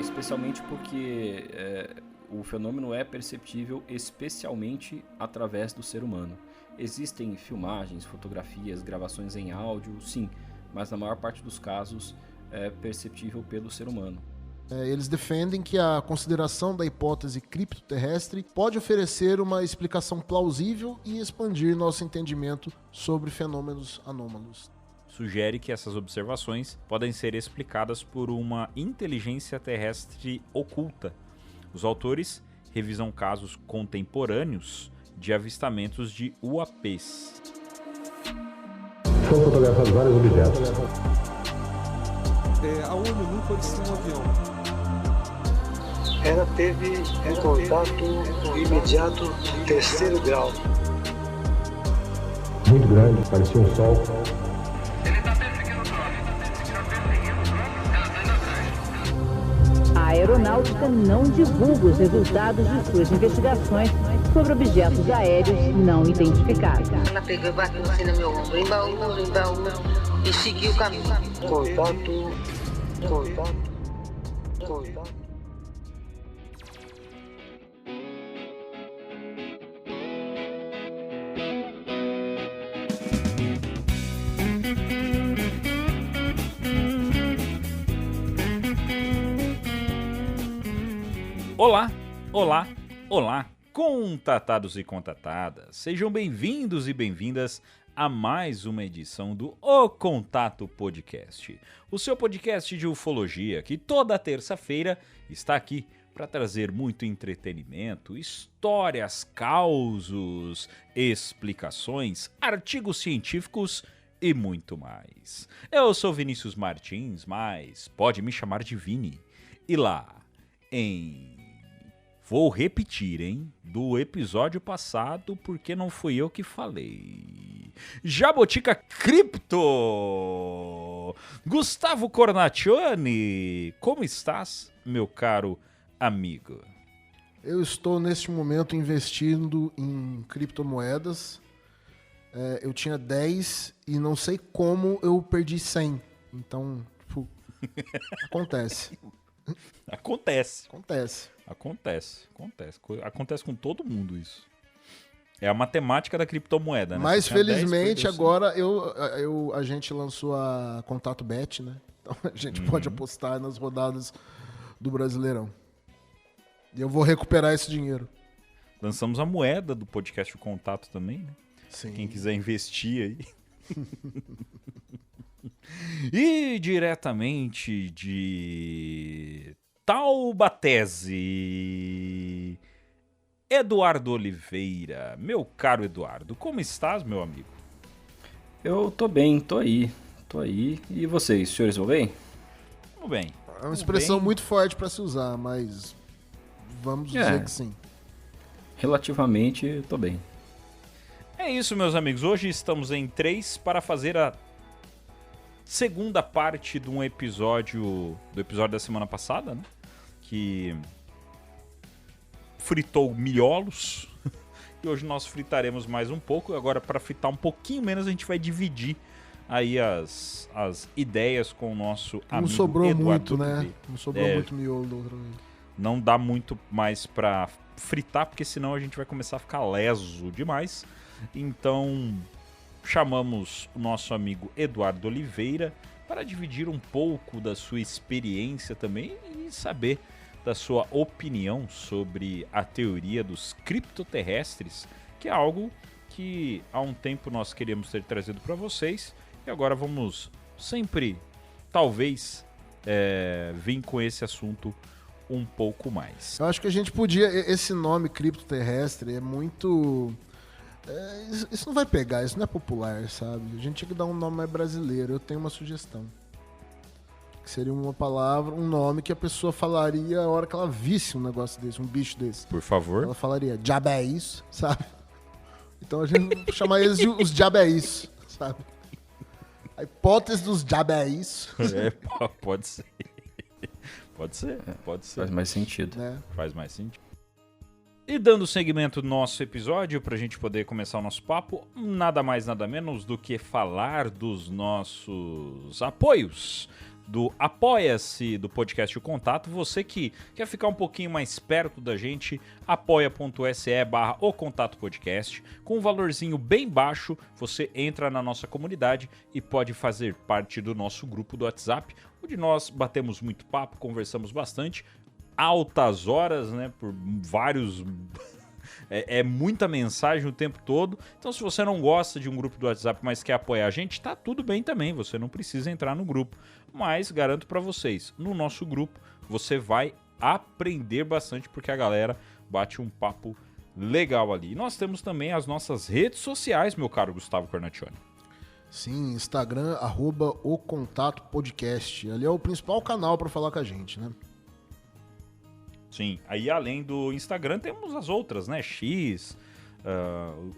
especialmente porque o fenômeno é perceptível especialmente através do ser humano. Existem filmagens, fotografias, gravações em áudio, sim, mas na maior parte dos casos é perceptível pelo ser humano. Eles defendem que a consideração da hipótese criptoterrestre pode oferecer uma explicação plausível e expandir nosso entendimento sobre fenômenos anômalos. Sugere que essas observações podem ser explicadas por uma inteligência terrestre oculta. Os autores revisam casos contemporâneos de avistamentos de UAPs. Foram fotografados vários objetos. A ONU nunca listou um avião. Ela teve um contato imediato de terceiro grau. Muito grande, parecia um sol. A aeronáutica não divulga os resultados de suas investigações sobre objetos aéreos não identificados. Ela pegou e bateu assim no meu ombro, embaú, e seguiu o caminho. Contato. Olá, contatados e contatadas, sejam bem-vindos e bem-vindas a mais uma edição do O Contato Podcast, o seu podcast de ufologia que toda terça-feira está aqui para trazer muito entretenimento, histórias, causos, explicações, artigos científicos e muito mais. Eu sou Vinícius Martins, mas pode me chamar de Vini. E lá Vou repetir, hein? Do episódio passado, porque não fui eu que falei. Jabotica Cripto! Gustavo Cornaccioni! Como estás, meu caro amigo? Eu estou neste momento investindo em criptomoedas. Eu tinha 10 e não sei como eu perdi 100. Então, acontece. Acontece com todo mundo isso. É a matemática da criptomoeda, né? Mas felizmente agora a gente lançou a Contato Bet, né? Então a gente pode apostar nas rodadas do Brasileirão. E eu vou recuperar esse dinheiro. Lançamos a moeda do podcast O Contato também, né? Sim. Quem quiser investir aí. E diretamente de Taubaté, Eduardo Oliveira. Meu caro Eduardo, como estás, meu amigo? Eu tô bem, tô aí. E vocês, senhores, vão bem? Tudo bem. É uma expressão muito forte para se usar, mas vamos dizer que sim. Relativamente, tô bem. É isso, meus amigos. Hoje estamos em 3 para fazer a segunda parte do episódio da semana passada, né? Que fritou miolos. E hoje nós fritaremos mais um pouco. Agora, para fritar um pouquinho menos, a gente vai dividir aí as ideias com o nosso amigo Não sobrou Eduardo muito, Oliveira. né? Não sobrou muito miolo da outra vez. Não dá muito mais para fritar, porque senão a gente vai começar a ficar leso demais. Então, chamamos o nosso amigo Eduardo Oliveira para dividir um pouco da sua experiência também e saber da sua opinião sobre a teoria dos criptoterrestres, que é algo que há um tempo nós queríamos ter trazido para vocês e agora vamos sempre, talvez, vir com esse assunto um pouco mais. Eu acho que a gente podia... Esse nome criptoterrestre é muito... Isso não vai pegar, isso não é popular, sabe? A gente tinha que dar um nome mais brasileiro. Eu tenho uma sugestão. Que seria uma palavra, um nome que a pessoa falaria a hora que ela visse um negócio desse, um bicho desse. Por favor. Ela falaria, diabo é isso, sabe? Então a gente vai chamar eles de os diabo é isso, sabe? A hipótese dos diabo é isso. Pode ser. Pode ser. Faz mais sentido. Faz mais sentido. E dando seguimento no nosso episódio, para a gente poder começar o nosso papo, nada mais, nada menos do que falar dos nossos apoios. do Apoia-se do podcast O Contato. Você que quer ficar um pouquinho mais perto da gente, apoia.se/O Contato Podcast. Com um valorzinho bem baixo, você entra na nossa comunidade e pode fazer parte do nosso grupo do WhatsApp, onde nós batemos muito papo, conversamos bastante, altas horas, né, por vários... É muita mensagem o tempo todo. Então, se você não gosta de um grupo do WhatsApp, mas quer apoiar a gente, tá tudo bem também. Você não precisa entrar no grupo. Mas garanto para vocês, no nosso grupo você vai aprender bastante, porque a galera bate um papo legal ali. E nós temos também as nossas redes sociais, meu caro Gustavo Cornacchione. Sim, Instagram, @O Contato Podcast. Ali é o principal canal para falar com a gente, né? Sim, aí além do Instagram temos as outras, né? X,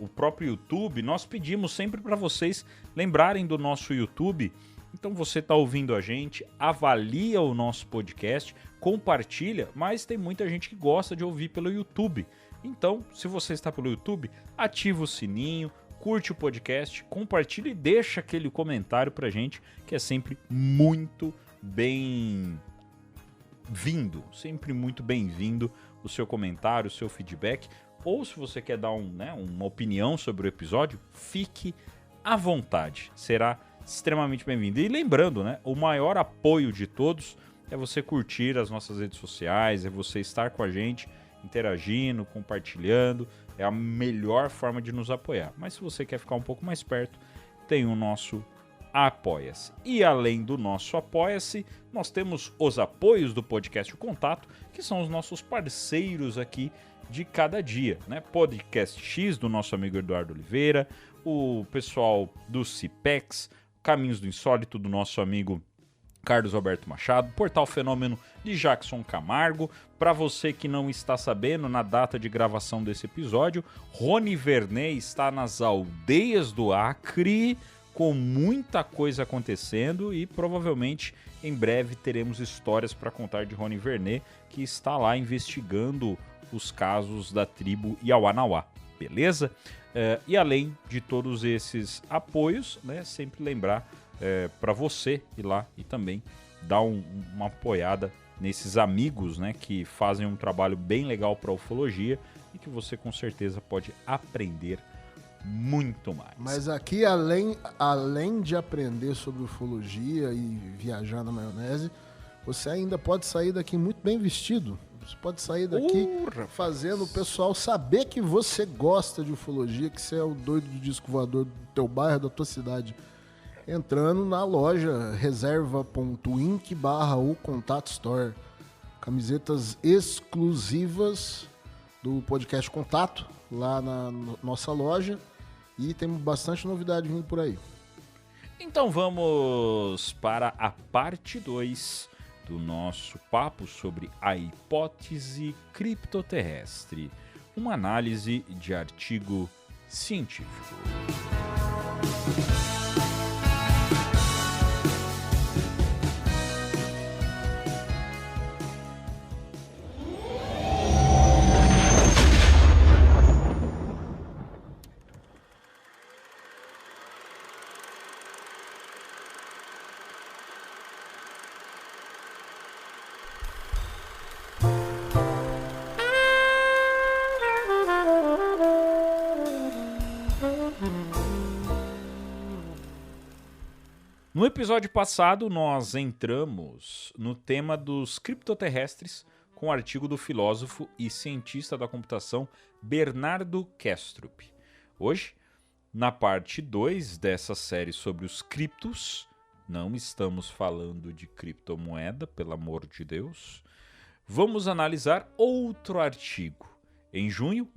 o próprio YouTube. Nós pedimos sempre para vocês lembrarem do nosso YouTube. Então você está ouvindo a gente, avalia o nosso podcast, compartilha, mas tem muita gente que gosta de ouvir pelo YouTube. Então, se você está pelo YouTube, ativa o sininho, curte o podcast, compartilha e deixa aquele comentário pra gente, que é sempre muito bem-vindo, sempre muito bem-vindo o seu comentário, o seu feedback, ou se você quer dar uma opinião sobre o episódio, fique à vontade, será extremamente bem-vindo. E lembrando, né, o maior apoio de todos é você curtir as nossas redes sociais, é você estar com a gente, interagindo, compartilhando, é a melhor forma de nos apoiar. Mas se você quer ficar um pouco mais perto, tem o nosso Apoia-se. E além do nosso Apoia-se, nós temos os apoios do podcast O Contato, que são os nossos parceiros aqui de cada dia, né? Podcast X, do nosso amigo Eduardo Oliveira, o pessoal do Cipex, Caminhos do Insólito, do nosso amigo Carlos Alberto Machado, Portal Fenômeno de Jackson Camargo. Para você que não está sabendo, na data de gravação desse episódio, Rony Vernet está nas aldeias do Acre, com muita coisa acontecendo, e provavelmente em breve teremos histórias para contar de Rony Vernet, que está lá investigando os casos da tribo Yawanawá, beleza? E além de todos esses apoios, né, sempre lembrar para você ir lá e também dar uma apoiada nesses amigos, né, que fazem um trabalho bem legal para a ufologia e que você com certeza pode aprender muito mais. Mas aqui, além de aprender sobre ufologia e viajar na maionese, você ainda pode sair daqui muito bem vestido. Você pode sair daqui fazendo o pessoal saber que você gosta de ufologia, que você é o doido do disco voador do teu bairro, da tua cidade. Entrando na loja reserva.inc/O Contato Store. Camisetas exclusivas do podcast Contato, lá na nossa loja. E tem bastante novidade vindo por aí. Então vamos para a parte 2 do nosso papo sobre a hipótese criptoterrestre. Uma análise de artigo científico. No episódio passado, nós entramos no tema dos criptoterrestres com o artigo do filósofo e cientista da computação Bernardo Kastrup. Hoje, na parte 2 dessa série sobre os criptos, não estamos falando de criptomoeda, pelo amor de Deus, vamos analisar outro artigo. Em junho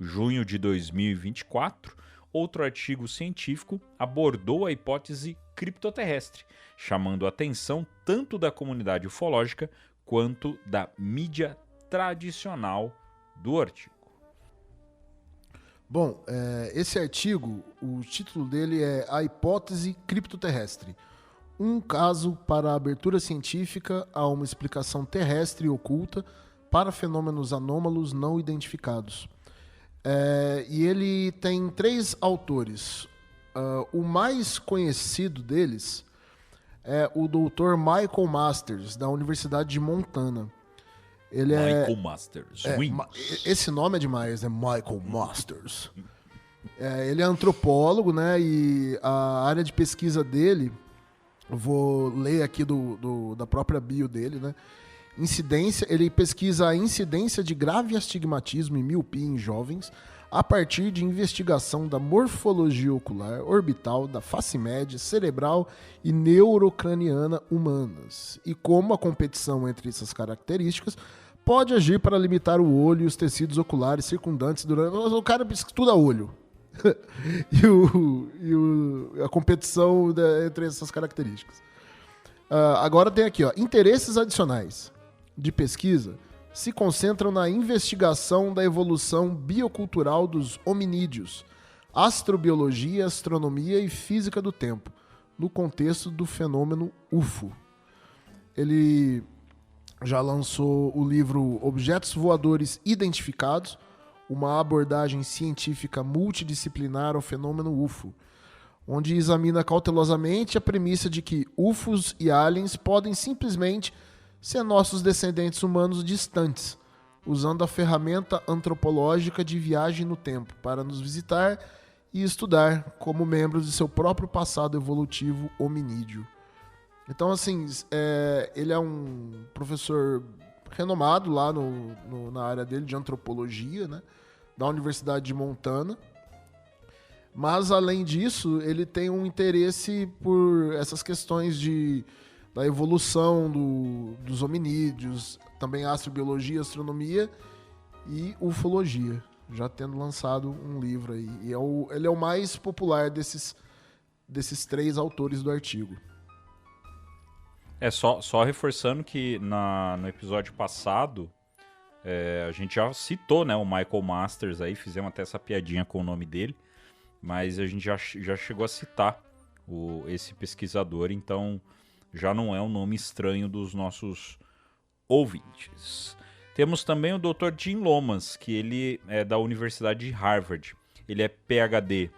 de 2024, outro artigo científico abordou a hipótese criptoterrestre, chamando a atenção tanto da comunidade ufológica quanto da mídia tradicional do artigo. Bom, esse artigo, o título dele é A Hipótese Criptoterrestre. Um caso para a abertura científica a uma explicação terrestre e oculta para fenômenos anômalos não identificados. E ele tem 3 autores. O mais conhecido deles é o Dr. Michael Masters, da Universidade de Montana. Ele Michael Masters. Esse nome é demais, né? Michael Masters. Ele é antropólogo, né? E a área de pesquisa dele, eu vou ler aqui da própria bio dele, né? Ele pesquisa a incidência de grave astigmatismo e miopia em jovens a partir de investigação da morfologia ocular, orbital, da face média, cerebral e neurocraniana humanas, e como a competição entre essas características pode agir para limitar o olho e os tecidos oculares circundantes durante... O cara estuda olho. A competição entre essas características. Agora tem aqui, ó, interesses adicionais de pesquisa se concentram na investigação da evolução biocultural dos hominídeos, astrobiologia, astronomia e física do tempo, no contexto do fenômeno UFO. Ele já lançou o livro Objetos Voadores Identificados, uma abordagem científica multidisciplinar ao fenômeno UFO, onde examina cautelosamente a premissa de que UFOs e aliens podem simplesmente ser nossos descendentes humanos distantes, usando a ferramenta antropológica de viagem no tempo para nos visitar e estudar como membros de seu próprio passado evolutivo hominídeo. Então, assim, ele é um professor renomado lá na área dele de antropologia, né, da Universidade de Montana. Mas, além disso, ele tem um interesse por essas questões da evolução dos hominídeos, também astrobiologia, astronomia e ufologia, já tendo lançado um livro aí. E ele é o mais popular desses 3 autores do artigo. Só reforçando que no episódio passado, a gente já citou, né, o Michael Masters aí, fizemos até essa piadinha com o nome dele, mas a gente já chegou a citar esse pesquisador, então já não é um nome estranho dos nossos ouvintes. Temos também o Dr. Jim Lomas, que ele é da Universidade de Harvard. Ele é PhD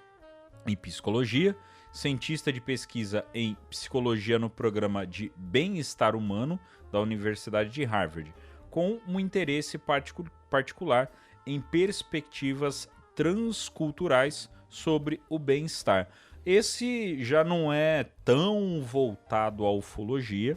em Psicologia, cientista de pesquisa em Psicologia no Programa de Bem-Estar Humano da Universidade de Harvard, com um interesse particular em perspectivas transculturais sobre o bem-estar. Esse já não é tão voltado à ufologia,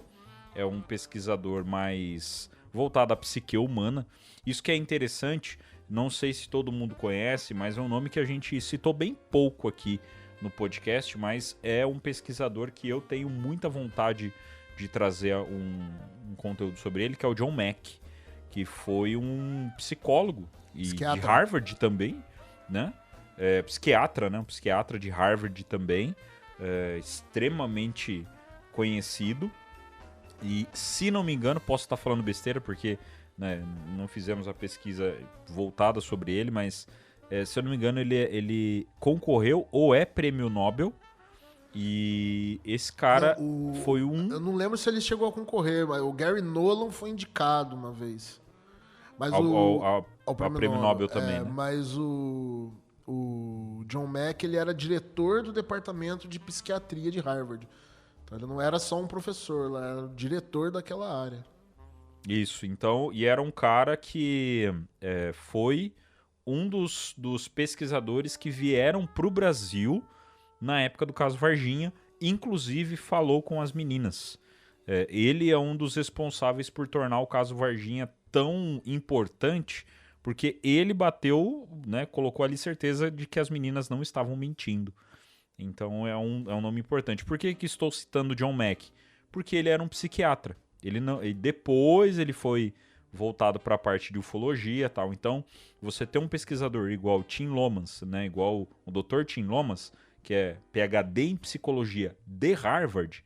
é um pesquisador mais voltado à psique humana. Isso que é interessante, não sei se todo mundo conhece, mas é um nome que a gente citou bem pouco aqui no podcast, mas é um pesquisador que eu tenho muita vontade de trazer um conteúdo sobre ele, que é o John Mack, que foi um psicólogo e de Harvard também, né? Psiquiatra, né? Um psiquiatra de Harvard também, extremamente conhecido. E, se não me engano, posso estar falando besteira, porque, né, não fizemos a pesquisa voltada sobre ele, mas, se eu não me engano, ele concorreu ou é prêmio Nobel. E esse cara foi um... Eu não lembro se ele chegou a concorrer, mas o Gary Nolan foi indicado uma vez. Mas ao prêmio Nobel também, né? Mas o John Mack, ele era diretor do departamento de psiquiatria de Harvard. Então ele não era só um professor, ele era o diretor daquela área. Isso, então, e era um cara que foi um dos pesquisadores que vieram para o Brasil na época do caso Varginha, inclusive falou com as meninas. Ele é um dos responsáveis por tornar o caso Varginha tão importante, porque ele bateu, né, colocou ali certeza de que as meninas não estavam mentindo. Então é um nome importante. Por que estou citando John Mack? Porque ele era um psiquiatra. Depois ele foi voltado para a parte de ufologia e tal. Então, você ter um pesquisador igual o Tim Lomas, né, igual o Dr. Tim Lomas, que é PhD em Psicologia de Harvard,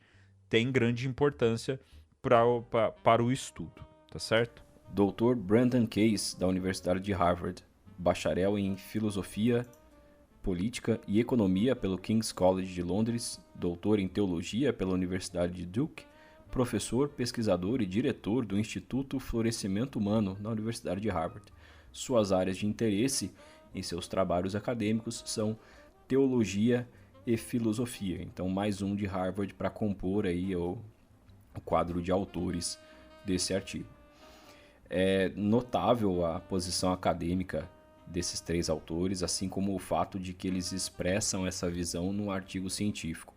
tem grande importância para o estudo, tá certo? Dr. Brandon Case, da Universidade de Harvard, bacharel em Filosofia, Política e Economia pelo King's College de Londres, doutor em Teologia pela Universidade de Duke, professor, pesquisador e diretor do Instituto Florescimento Humano na Universidade de Harvard. Suas áreas de interesse em seus trabalhos acadêmicos são teologia e filosofia. Então, mais um de Harvard para compor aí o quadro de autores desse artigo. É notável a posição acadêmica desses 3 autores, assim como o fato de que eles expressam essa visão num artigo científico,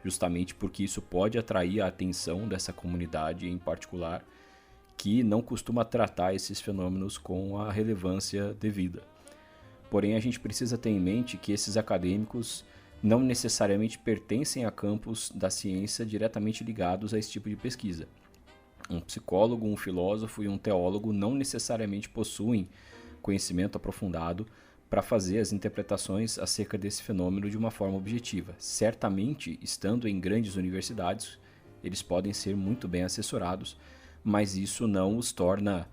justamente porque isso pode atrair a atenção dessa comunidade em particular, que não costuma tratar esses fenômenos com a relevância devida. Porém, a gente precisa ter em mente que esses acadêmicos não necessariamente pertencem a campos da ciência diretamente ligados a esse tipo de pesquisa. Um psicólogo, um filósofo e um teólogo não necessariamente possuem conhecimento aprofundado para fazer as interpretações acerca desse fenômeno de uma forma objetiva. Certamente, estando em grandes universidades, eles podem ser muito bem assessorados, mas isso não os torna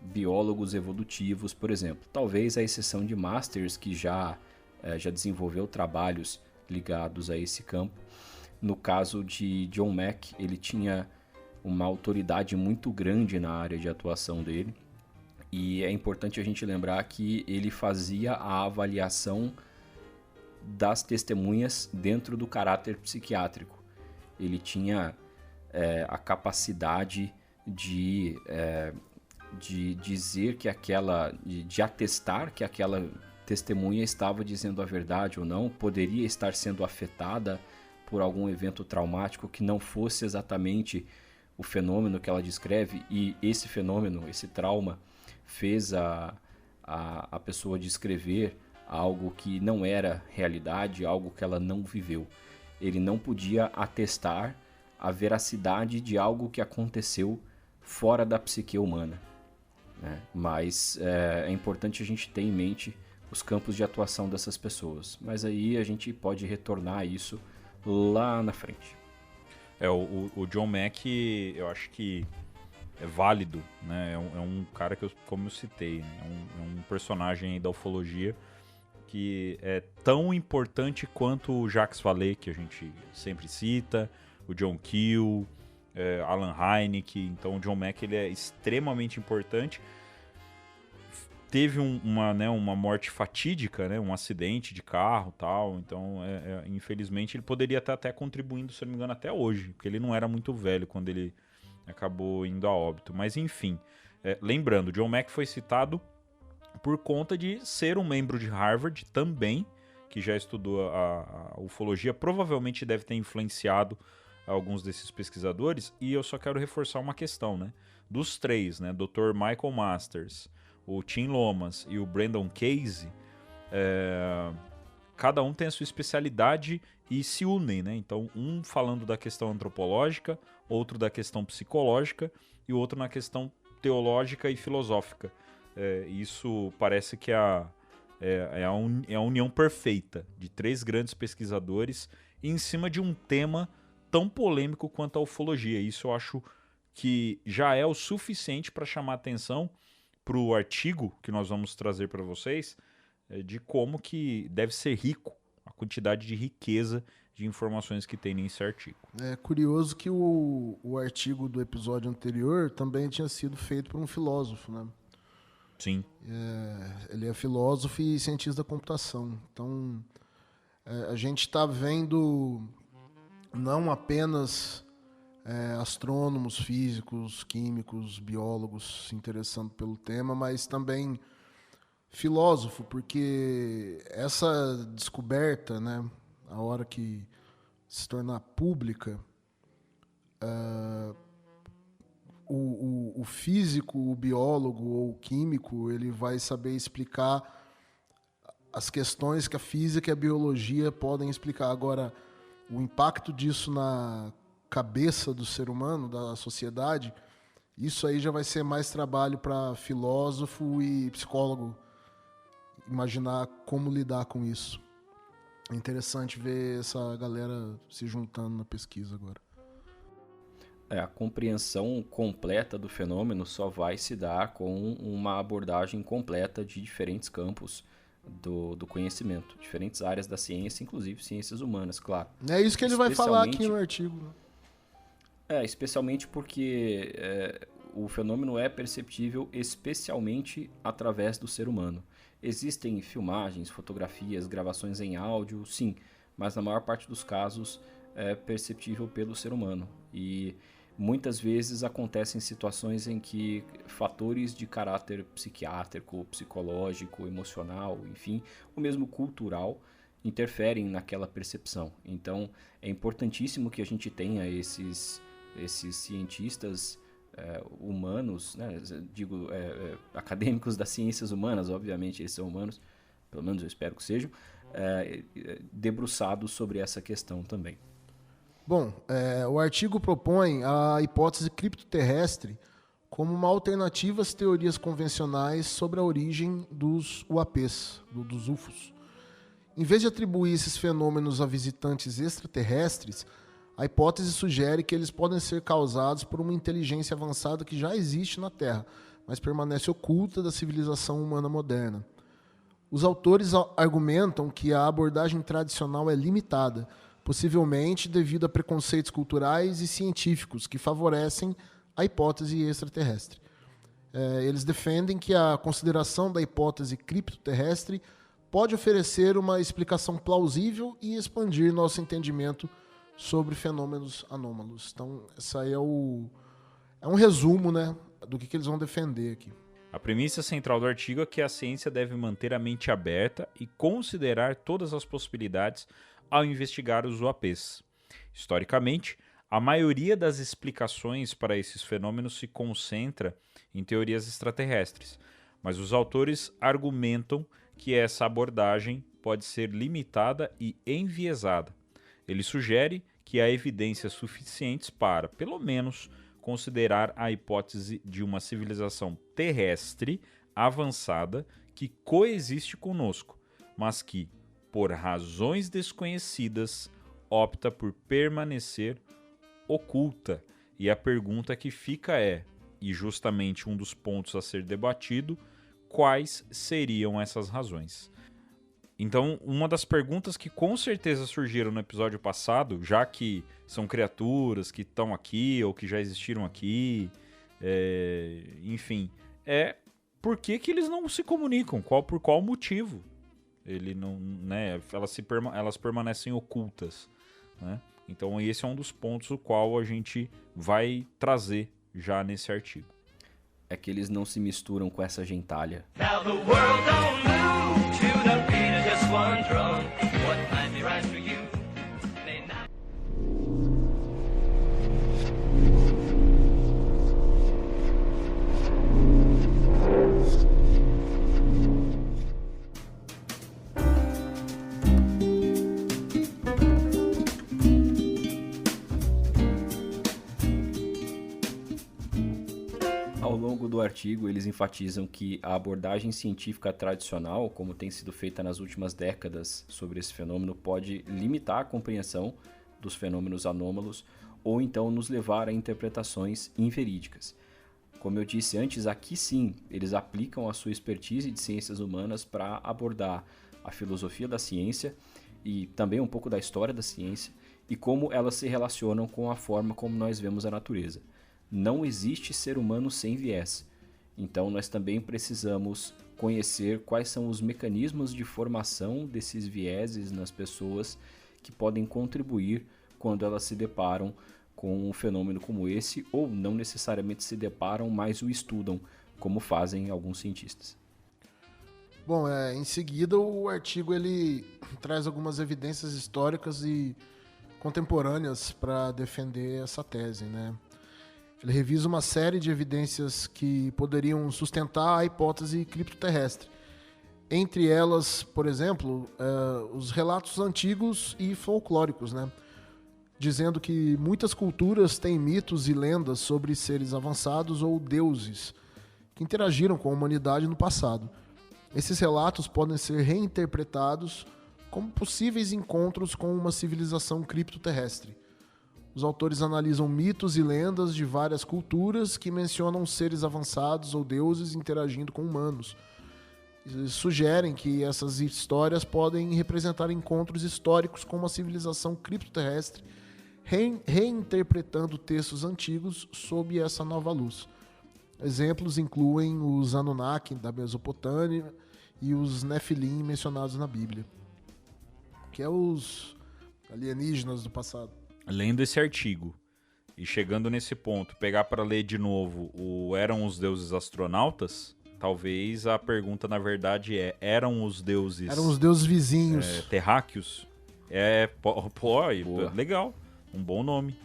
biólogos evolutivos, por exemplo. Talvez a exceção de Masters, que já desenvolveu trabalhos ligados a esse campo. No caso de John Mack, ele tinha uma autoridade muito grande na área de atuação dele, e é importante a gente lembrar que ele fazia a avaliação das testemunhas dentro do caráter psiquiátrico. Ele tinha a capacidade de dizer que de atestar que aquela testemunha estava dizendo a verdade ou não, poderia estar sendo afetada por algum evento traumático que não fosse exatamente o fenômeno que ela descreve, e esse fenômeno, esse trauma, fez a pessoa descrever algo que não era realidade, algo que ela não viveu. Ele não podia atestar a veracidade de algo que aconteceu fora da psique humana, né? Mas é importante a gente ter em mente os campos de atuação dessas pessoas. Mas aí a gente pode retornar a isso lá na frente. O John Mack, eu acho que é válido, né? É um cara que, como eu citei, né? É um personagem aí da ufologia que é tão importante quanto o Jacques Vallée, que a gente sempre cita, o John Keel, Alan Hynek. Então o John Mack, ele é extremamente importante. Teve uma morte fatídica, né? Um acidente de carro e tal. Então, infelizmente, ele poderia estar até contribuindo, se não me engano, até hoje, porque ele não era muito velho quando ele acabou indo a óbito. Mas, enfim, lembrando, John Mack foi citado por conta de ser um membro de Harvard também, que já estudou a ufologia, provavelmente deve ter influenciado alguns desses pesquisadores. E eu só quero reforçar uma questão, né? Dos 3, né? Dr. Michael Masters, o Tim Lomas e o Brandon Casey, cada um tem a sua especialidade e se unem, né? Então, um falando da questão antropológica, outro da questão psicológica e o outro na questão teológica e filosófica. Isso parece que é a união perfeita de 3 grandes pesquisadores em cima de um tema tão polêmico quanto a ufologia. Isso eu acho que já é o suficiente para chamar atenção para o artigo que nós vamos trazer para vocês, de como que deve ser rico a quantidade de riqueza de informações que tem nesse artigo. É curioso que o artigo do episódio anterior também tinha sido feito por um filósofo, né? Sim. Ele é filósofo e cientista da computação. Então, a gente está vendo não apenas astrônomos, físicos, químicos, biólogos se interessando pelo tema, mas também filósofo, porque essa descoberta, né, a hora que se tornar pública, o físico, o biólogo ou o químico, ele vai saber explicar as questões que a física e a biologia podem explicar. Agora, o impacto disso na cabeça do ser humano, da sociedade, isso aí já vai ser mais trabalho para filósofo e psicólogo imaginar como lidar com isso. É interessante ver essa galera se juntando na pesquisa agora. A compreensão completa do fenômeno só vai se dar com uma abordagem completa de diferentes campos do conhecimento, diferentes áreas da ciência, inclusive ciências humanas, claro. É isso que ele vai falar aqui no artigo. Especialmente porque o fenômeno é perceptível especialmente através do ser humano. Existem filmagens, fotografias, gravações em áudio, sim, mas na maior parte dos casos é perceptível pelo ser humano. E muitas vezes acontecem situações em que fatores de caráter psiquiátrico, psicológico, emocional, enfim, ou mesmo cultural, interferem naquela percepção. Então, é importantíssimo que a gente tenha esses cientistas humanos, né? Digo, acadêmicos das ciências humanas, obviamente eles são humanos, pelo menos eu espero que sejam, debruçados sobre essa questão também. Bom, o artigo propõe a hipótese criptoterrestre como uma alternativa às teorias convencionais sobre a origem dos UAPs, dos UFOs. Em vez de atribuir esses fenômenos a visitantes extraterrestres, a hipótese sugere que eles podem ser causados por uma inteligência avançada que já existe na Terra, mas permanece oculta da civilização humana moderna. Os autores argumentam que a abordagem tradicional é limitada, possivelmente devido a preconceitos culturais e científicos que favorecem a hipótese extraterrestre. Eles defendem que a consideração da hipótese criptoterrestre pode oferecer uma explicação plausível e expandir nosso entendimento sobre fenômenos anômalos. Então, essa aí é um resumo, né, do que eles vão defender aqui. A premissa central do artigo é que a ciência deve manter a mente aberta e considerar todas as possibilidades ao investigar os UAPs. Historicamente, a maioria das explicações para esses fenômenos se concentra em teorias extraterrestres, mas os autores argumentam que essa abordagem pode ser limitada e enviesada. Ele sugere que há evidências suficientes para, pelo menos, considerar a hipótese de uma civilização terrestre avançada que coexiste conosco, mas que, por razões desconhecidas, opta por permanecer oculta. E a pergunta que fica e justamente um dos pontos a ser debatido, quais seriam essas razões? Então, uma das perguntas que com certeza surgiram no episódio passado, já que são criaturas que estão aqui ou que já existiram aqui, enfim, por que eles não se comunicam? Por qual motivo? Ele não, né, elas permanecem ocultas, né? Então esse é um dos pontos o qual a gente vai trazer já nesse artigo. É que eles não se misturam com essa gentalha. Now the world don't move to the beat of just one drum. What might be right for you may not. Ao longo do artigo, eles enfatizam que a abordagem científica tradicional, como tem sido feita nas últimas décadas sobre esse fenômeno, pode limitar a compreensão dos fenômenos anômalos ou então nos levar a interpretações inverídicas. Como eu disse antes, aqui sim, eles aplicam a sua expertise de ciências humanas para abordar a filosofia da ciência e também um pouco da história da ciência e como elas se relacionam com a forma como nós vemos a natureza. Não existe ser humano sem viés. Então nós também precisamos conhecer quais são os mecanismos de formação desses vieses nas pessoas que podem contribuir quando elas se deparam com um fenômeno como esse, ou não necessariamente se deparam, mas o estudam, como fazem alguns cientistas. Bom, em seguida o artigo ele traz algumas evidências históricas e contemporâneas para defender essa tese, né? Ele revisa uma série de evidências que poderiam sustentar a hipótese criptoterrestre. Entre elas, por exemplo, os relatos antigos e folclóricos, né? Dizendo que muitas culturas têm mitos e lendas sobre seres avançados ou deuses que interagiram com a humanidade no passado. Esses relatos podem ser reinterpretados como possíveis encontros com uma civilização criptoterrestre. Os autores analisam mitos e lendas de várias culturas que mencionam seres avançados ou deuses interagindo com humanos. Eles sugerem que essas histórias podem representar encontros históricos com uma civilização criptoterrestre, reinterpretando textos antigos sob essa nova luz. Exemplos incluem os Anunnaki da Mesopotâmia e os Nefilim mencionados na Bíblia, que é os alienígenas do passado. Lendo esse artigo e chegando nesse ponto, pegar para ler de novo o Eram os Deuses Astronautas, talvez a pergunta, na verdade, eram os deuses... Eram os deuses vizinhos. Terráqueos? Legal. Um bom nome.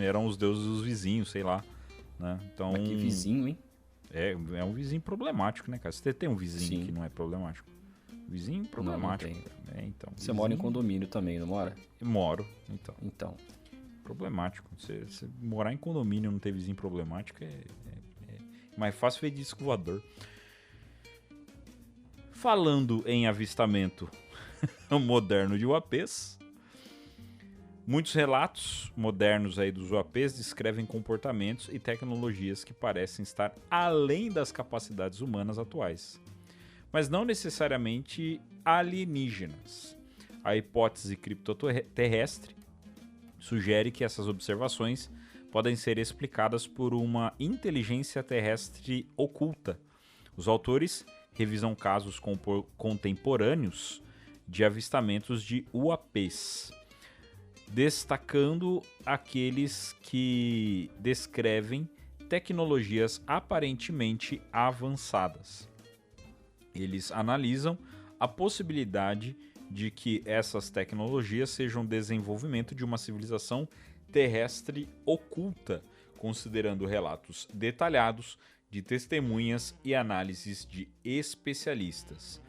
Eram os deuses dos vizinhos, sei lá. Né? Então, Mas que vizinho, hein? É um vizinho problemático, né, cara? Você tem um vizinho Sim. que não é problemático. Vizinho problemático. Não tem. Então, Você mora em condomínio também, não mora? Moro, então. Então. Problemático. Você morar em condomínio e não ter vizinho problemático é mais fácil ver disco voador. Falando em avistamento moderno de UAPs, muitos relatos modernos aí dos UAPs descrevem comportamentos e tecnologias que parecem estar além das capacidades humanas atuais, mas não necessariamente alienígenas. A hipótese criptoterrestre sugere que essas observações podem ser explicadas por uma inteligência terrestre oculta. Os autores revisam casos contemporâneos de avistamentos de UAPs, destacando aqueles que descrevem tecnologias aparentemente avançadas. Eles analisam a possibilidade de que essas tecnologias sejam desenvolvimento de uma civilização terrestre oculta, considerando relatos detalhados de testemunhas e análises de especialistas.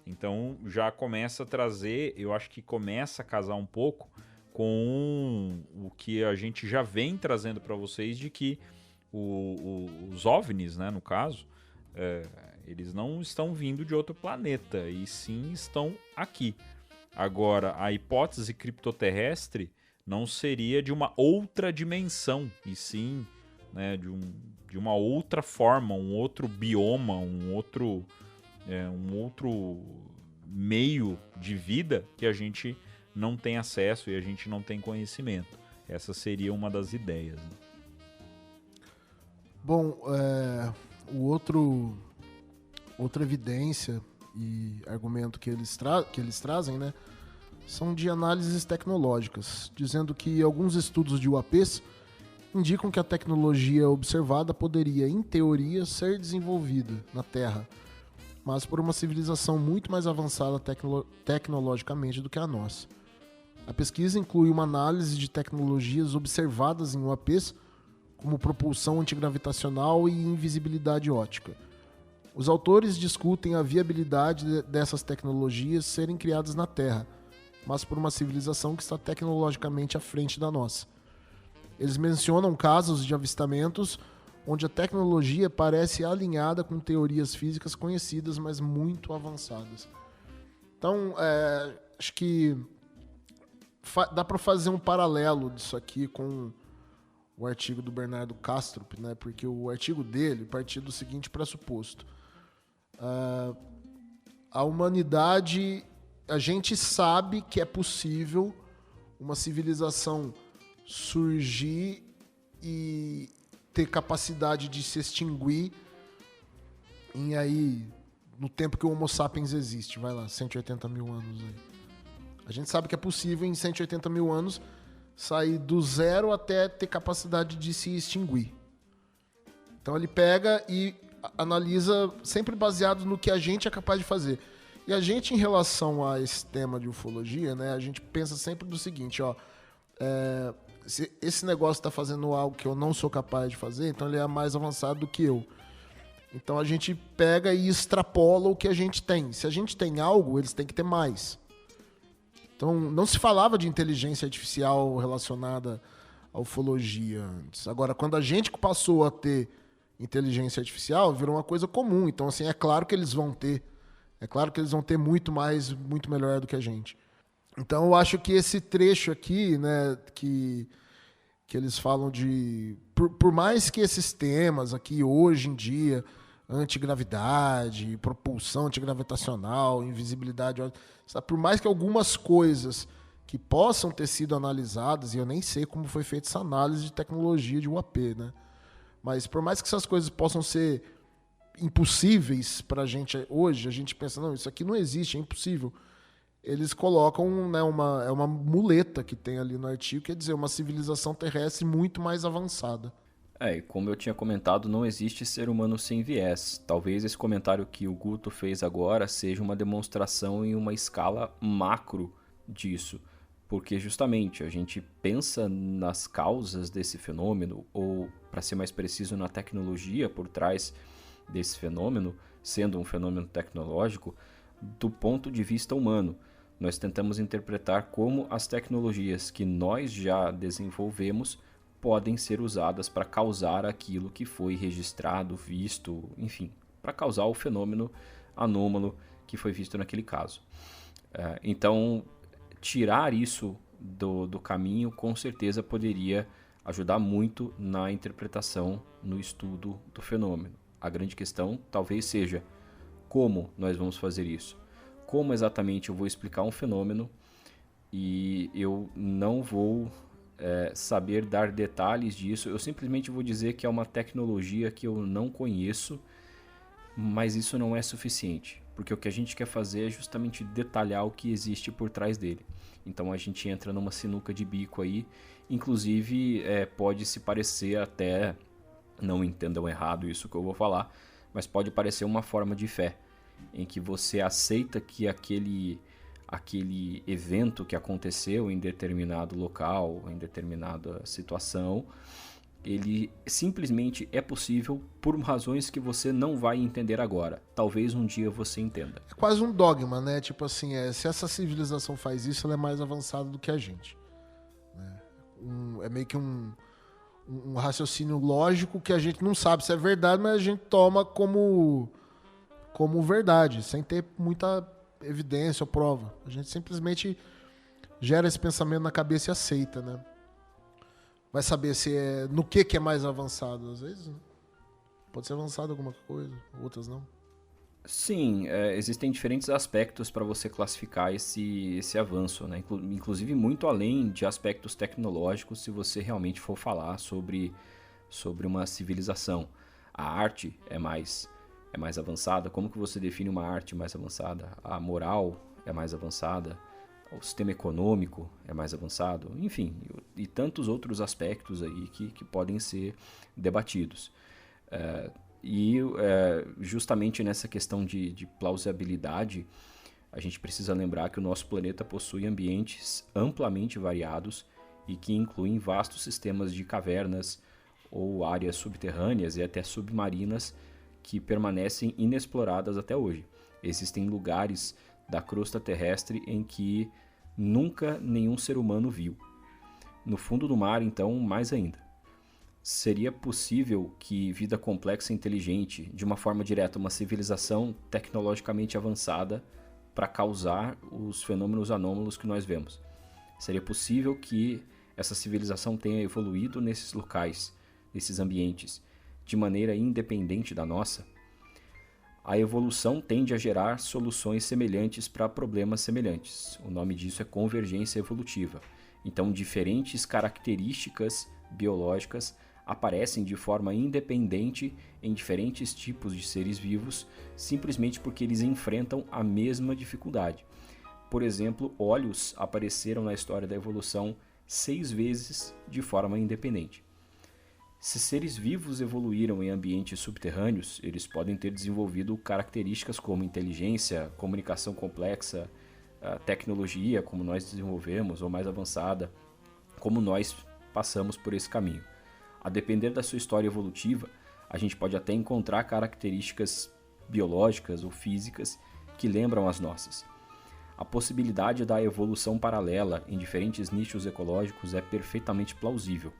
Então já começa a trazer, eu acho que começa a casar um pouco com o que a gente já vem trazendo para vocês, de que os OVNIs, né, no caso, eles não estão vindo de outro planeta, e sim estão aqui. Agora, a hipótese criptoterrestre não seria de uma outra dimensão, e sim, né, de uma outra forma, um outro bioma, um outro meio de vida que a gente não tem acesso e a gente não tem conhecimento. Essa seria uma das ideias. Né? Bom, outra evidência e argumento que eles trazem, né, são de análises tecnológicas, dizendo que alguns estudos de UAPs indicam que a tecnologia observada poderia, em teoria, ser desenvolvida na Terra, mas por uma civilização muito mais avançada tecnologicamente do que a nossa. A pesquisa inclui uma análise de tecnologias observadas em UAPs, como propulsão antigravitacional e invisibilidade óptica. Os autores discutem a viabilidade dessas tecnologias serem criadas na Terra, mas por uma civilização que está tecnologicamente à frente da nossa. Eles mencionam casos de avistamentos onde a tecnologia parece alinhada com teorias físicas conhecidas, mas muito avançadas. Então, acho que dá para fazer um paralelo disso aqui com o artigo do Bernardo Kastrup, né? Porque o artigo dele partia do seguinte pressuposto. A humanidade, a gente sabe que é possível uma civilização surgir e ter capacidade de se extinguir no tempo que o Homo sapiens existe, vai lá, 180 mil anos aí. A gente sabe que é possível em 180 mil anos sair do zero até ter capacidade de se extinguir. Então ele pega e analisa sempre baseado no que a gente é capaz de fazer. E a gente, em relação a esse tema de ufologia, né, a gente pensa sempre do seguinte, ó, se esse negócio está fazendo algo que eu não sou capaz de fazer, então ele é mais avançado do que eu. Então a gente pega e extrapola o que a gente tem. Se a gente tem algo, eles têm que ter mais. Então não se falava de inteligência artificial relacionada à ufologia antes. Agora, quando a gente passou a ter inteligência artificial, virou uma coisa comum. Então, assim, é claro que eles vão ter. É claro que eles vão ter muito mais, muito melhor do que a gente. Então, eu acho que esse trecho aqui, né, que eles falam de... Por mais que esses temas aqui, hoje em dia, antigravidade, propulsão antigravitacional, invisibilidade... Por mais que algumas coisas que possam ter sido analisadas, e eu nem sei como foi feita essa análise de tecnologia de UAP, né? Mas por mais que essas coisas possam ser impossíveis para a gente hoje, a gente pensa, não, isso aqui não existe, é impossível. eles colocam, né, é uma muleta que tem ali no artigo, quer dizer, uma civilização terrestre muito mais avançada. E como eu tinha comentado, não existe ser humano sem viés. Talvez esse comentário que o Guto fez agora seja uma demonstração em uma escala macro disso. Porque justamente a gente pensa nas causas desse fenômeno, ou para ser mais preciso, na tecnologia por trás desse fenômeno, sendo um fenômeno tecnológico, do ponto de vista humano. Nós tentamos interpretar como as tecnologias que nós já desenvolvemos podem ser usadas para causar aquilo que foi registrado, visto, enfim, para causar o fenômeno anômalo que foi visto naquele caso. Então, tirar isso do caminho com certeza poderia ajudar muito na interpretação, no estudo do fenômeno. A grande questão talvez seja como nós vamos fazer isso. Como exatamente eu vou explicar um fenômeno e eu não vou saber dar detalhes disso. Eu simplesmente vou dizer que é uma tecnologia que eu não conheço, mas isso não é suficiente, porque o que a gente quer fazer é justamente detalhar o que existe por trás dele. Então a gente entra numa sinuca de bico aí, inclusive pode se parecer até, não entendam errado isso que eu vou falar, mas pode parecer uma forma de fé, em que você aceita que aquele evento que aconteceu em determinado local, em determinada situação, ele simplesmente é possível por razões que você não vai entender agora. Talvez um dia você entenda. É quase um dogma, né? Tipo assim, se essa civilização faz isso, ela é mais avançada do que a gente. Né? É meio que um raciocínio lógico que a gente não sabe se é verdade, mas a gente toma como verdade, sem ter muita evidência ou prova. A gente simplesmente gera esse pensamento na cabeça e aceita, né? Vai saber se no que é mais avançado, às vezes, né? Pode ser avançado alguma coisa, outras não. Sim, existem diferentes aspectos para você classificar esse avanço, né? Inclusive muito além de aspectos tecnológicos, se você realmente for falar sobre uma civilização. A arte é mais avançada. Como que você define uma arte mais avançada? A moral é mais avançada? O sistema econômico é mais avançado? Enfim, e tantos outros aspectos aí que podem ser debatidos. Justamente nessa questão de plausibilidade, a gente precisa lembrar que o nosso planeta possui ambientes amplamente variados e que incluem vastos sistemas de cavernas ou áreas subterrâneas e até submarinas que permanecem inexploradas até hoje. Existem lugares da crosta terrestre em que nunca nenhum ser humano viu. No fundo do mar, então, mais ainda. Seria possível que vida complexa e inteligente, de uma forma direta, uma civilização tecnologicamente avançada para causar os fenômenos anômalos que nós vemos? Seria possível que essa civilização tenha evoluído nesses locais, nesses ambientes, de maneira independente da nossa? A evolução tende a gerar soluções semelhantes para problemas semelhantes. O nome disso é convergência evolutiva. Então, diferentes características biológicas aparecem de forma independente em diferentes tipos de seres vivos, simplesmente porque eles enfrentam a mesma dificuldade. Por exemplo, olhos apareceram na história da evolução 6 vezes de forma independente. Se seres vivos evoluíram em ambientes subterrâneos, eles podem ter desenvolvido características como inteligência, comunicação complexa, tecnologia, como nós desenvolvemos, ou mais avançada, como nós passamos por esse caminho. A depender da sua história evolutiva, a gente pode até encontrar características biológicas ou físicas que lembram as nossas. A possibilidade da evolução paralela em diferentes nichos ecológicos é perfeitamente plausível.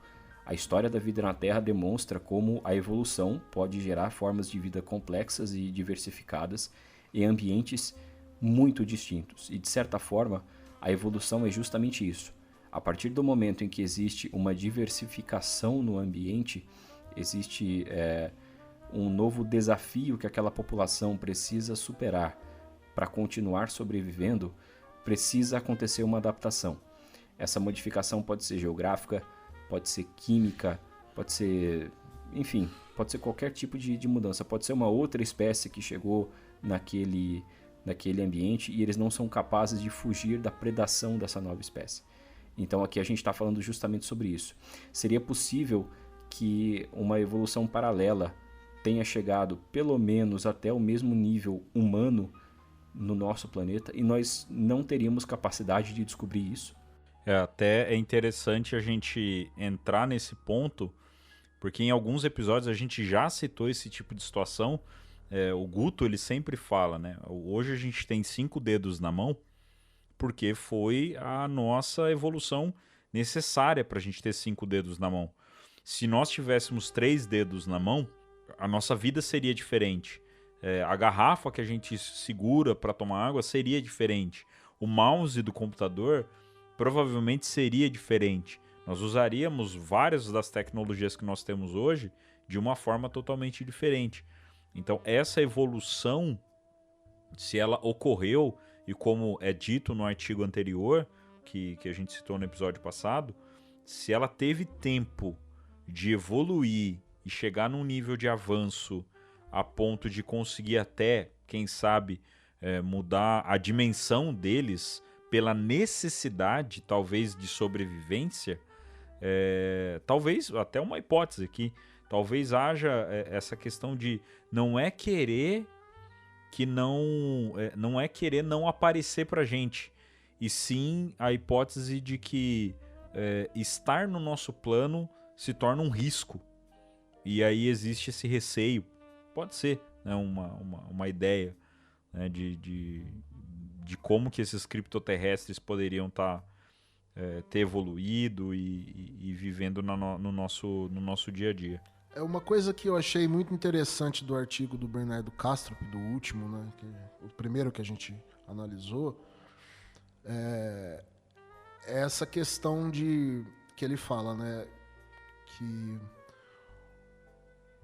A história da vida na Terra demonstra como a evolução pode gerar formas de vida complexas e diversificadas em ambientes muito distintos. E, de certa forma, a evolução é justamente isso. A partir do momento em que existe uma diversificação no ambiente, existe um novo desafio que aquela população precisa superar. Para continuar sobrevivendo, precisa acontecer uma adaptação. Essa modificação pode ser geográfica, pode ser química, pode ser, enfim, pode ser qualquer tipo de mudança. Pode ser uma outra espécie que chegou naquele ambiente e eles não são capazes de fugir da predação dessa nova espécie. Então aqui a gente está falando justamente sobre isso. Seria possível que uma evolução paralela tenha chegado pelo menos até o mesmo nível humano no nosso planeta e nós não teríamos capacidade de descobrir isso? Até é interessante a gente entrar nesse ponto, porque em alguns episódios a gente já citou esse tipo de situação. O Guto, ele sempre fala, né? Hoje a gente tem 5 dedos na mão porque foi a nossa evolução necessária para a gente ter 5 dedos na mão. Se nós tivéssemos 3 dedos na mão, a nossa vida seria diferente. A garrafa que a gente segura para tomar água seria diferente. O mouse do computador provavelmente seria diferente. Nós usaríamos várias das tecnologias que nós temos hoje de uma forma totalmente diferente. Então, essa evolução, se ela ocorreu, e como é dito no artigo anterior, que a gente citou no episódio passado, se ela teve tempo de evoluir e chegar num nível de avanço a ponto de conseguir até, quem sabe, mudar a dimensão deles pela necessidade, talvez, de sobrevivência, talvez, até uma hipótese aqui, talvez haja essa questão de não é querer não aparecer pra gente, e sim a hipótese de que estar no nosso plano se torna um risco, e aí existe esse receio, pode ser, né, uma ideia, né, de como que esses criptoterrestres poderiam ter evoluído e vivendo no nosso dia a dia. É uma coisa que eu achei muito interessante do artigo do Bernardo Kastrup, do último, né, o primeiro que a gente analisou, é essa questão que ele fala, né, que,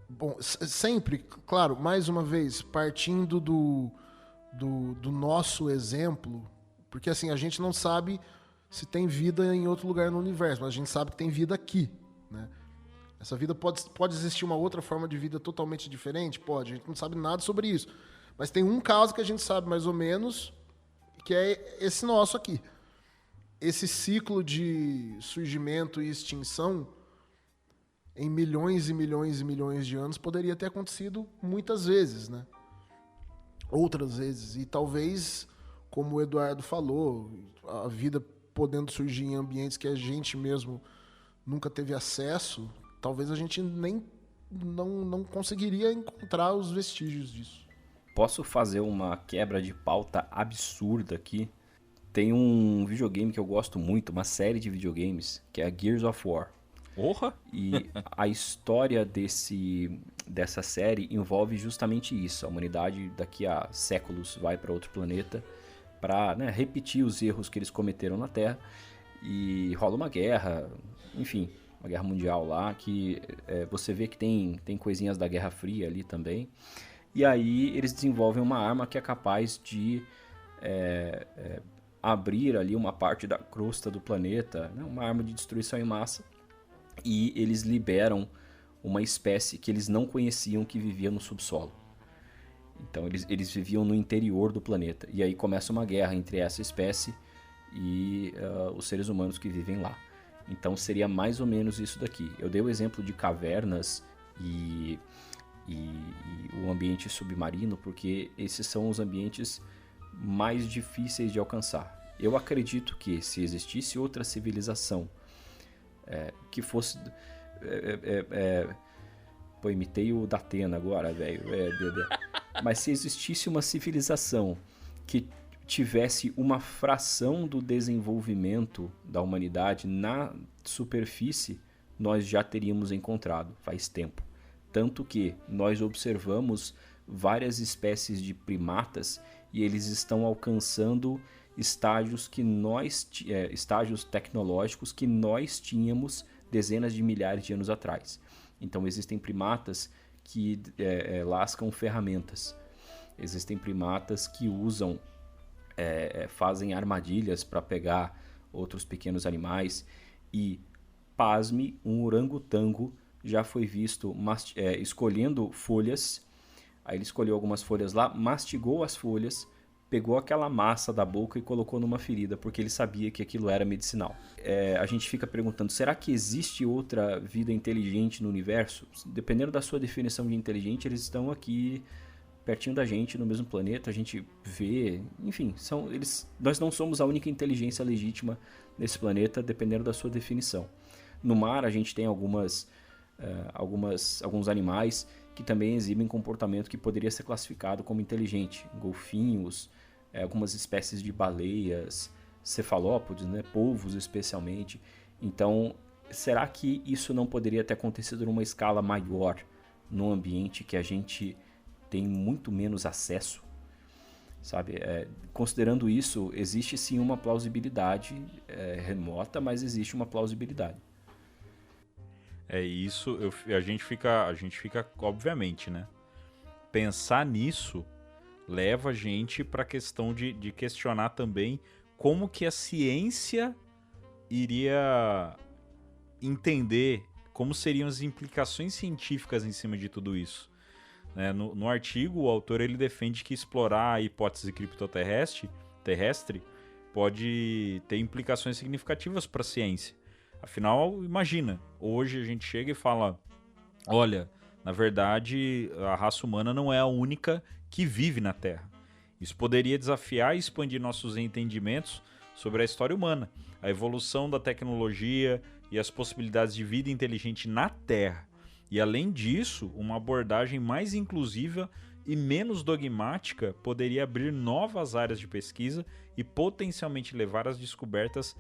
bom, sempre, claro, mais uma vez, partindo do nosso exemplo, porque assim, a gente não sabe se tem vida em outro lugar no universo, mas a gente sabe que tem vida aqui, né? Essa vida pode existir uma outra forma de vida totalmente diferente? Pode, a gente não sabe nada sobre isso. Mas tem um caso que a gente sabe mais ou menos, que é esse nosso aqui. Esse ciclo de surgimento e extinção, em milhões e milhões e milhões de anos, poderia ter acontecido muitas vezes, né? Outras vezes. E talvez, como o Eduardo falou, a vida podendo surgir em ambientes que a gente mesmo nunca teve acesso, talvez a gente nem não conseguiria encontrar os vestígios disso. Posso fazer uma quebra de pauta absurda aqui? Tem um videogame que eu gosto muito, uma série de videogames, que é a Gears of War. Porra! E a história dessa série envolve justamente isso. A humanidade daqui a séculos vai para outro planeta para, né, repetir os erros que eles cometeram na Terra. E rola uma guerra, enfim, uma guerra mundial lá, que você vê que tem coisinhas da Guerra Fria ali também. E aí eles desenvolvem uma arma que é capaz de abrir ali uma parte da crosta do planeta, né, uma arma de destruição em massa. E eles liberam uma espécie que eles não conheciam, que vivia no subsolo. Então eles viviam no interior do planeta. E aí começa uma guerra entre essa espécie e os seres humanos que vivem lá. Então seria mais ou menos isso daqui. Eu dei o exemplo de cavernas e o ambiente submarino, porque esses são os ambientes mais difíceis de alcançar. Eu acredito que se existisse outra civilização que fosse... Pô, imitei o Datena agora, velho. Mas se existisse uma civilização que tivesse uma fração do desenvolvimento da humanidade na superfície, nós já teríamos encontrado faz tempo. Tanto que nós observamos várias espécies de primatas e eles estão alcançando estágios estágios tecnológicos que nós tínhamos dezenas de milhares de anos atrás. Então existem primatas que lascam ferramentas. Existem primatas que usam, fazem armadilhas para pegar outros pequenos animais. E, pasme, um orangotango já foi visto escolhendo folhas. Aí ele escolheu algumas folhas lá, mastigou as folhas, pegou aquela massa da boca e colocou numa ferida, porque ele sabia que aquilo era medicinal. A gente fica perguntando, será que existe outra vida inteligente no universo? Dependendo da sua definição de inteligente, eles estão aqui pertinho da gente, no mesmo planeta, a gente vê, enfim, nós não somos a única inteligência legítima nesse planeta, dependendo da sua definição. No mar, a gente tem alguns animais que também exibem comportamento que poderia ser classificado como inteligente. Golfinhos, algumas espécies de baleias, cefalópodes, né, polvos especialmente. Então, será que isso não poderia ter acontecido numa escala maior, num ambiente que a gente tem muito menos acesso? Sabe? Considerando isso, existe sim uma plausibilidade remota, mas existe uma plausibilidade. Isso, a gente fica, obviamente, né? Pensar nisso leva a gente para a questão de questionar também como que a ciência iria entender, como seriam as implicações científicas em cima de tudo isso. Né? No artigo, o autor ele defende que explorar a hipótese criptoterrestre pode ter implicações significativas para a ciência. Afinal, imagina, hoje a gente chega e fala, olha, na verdade, a raça humana não é a única que vive na Terra. Isso poderia desafiar e expandir nossos entendimentos sobre a história humana, a evolução da tecnologia e as possibilidades de vida inteligente na Terra. E além disso, uma abordagem mais inclusiva e menos dogmática poderia abrir novas áreas de pesquisa e potencialmente levar as descobertas,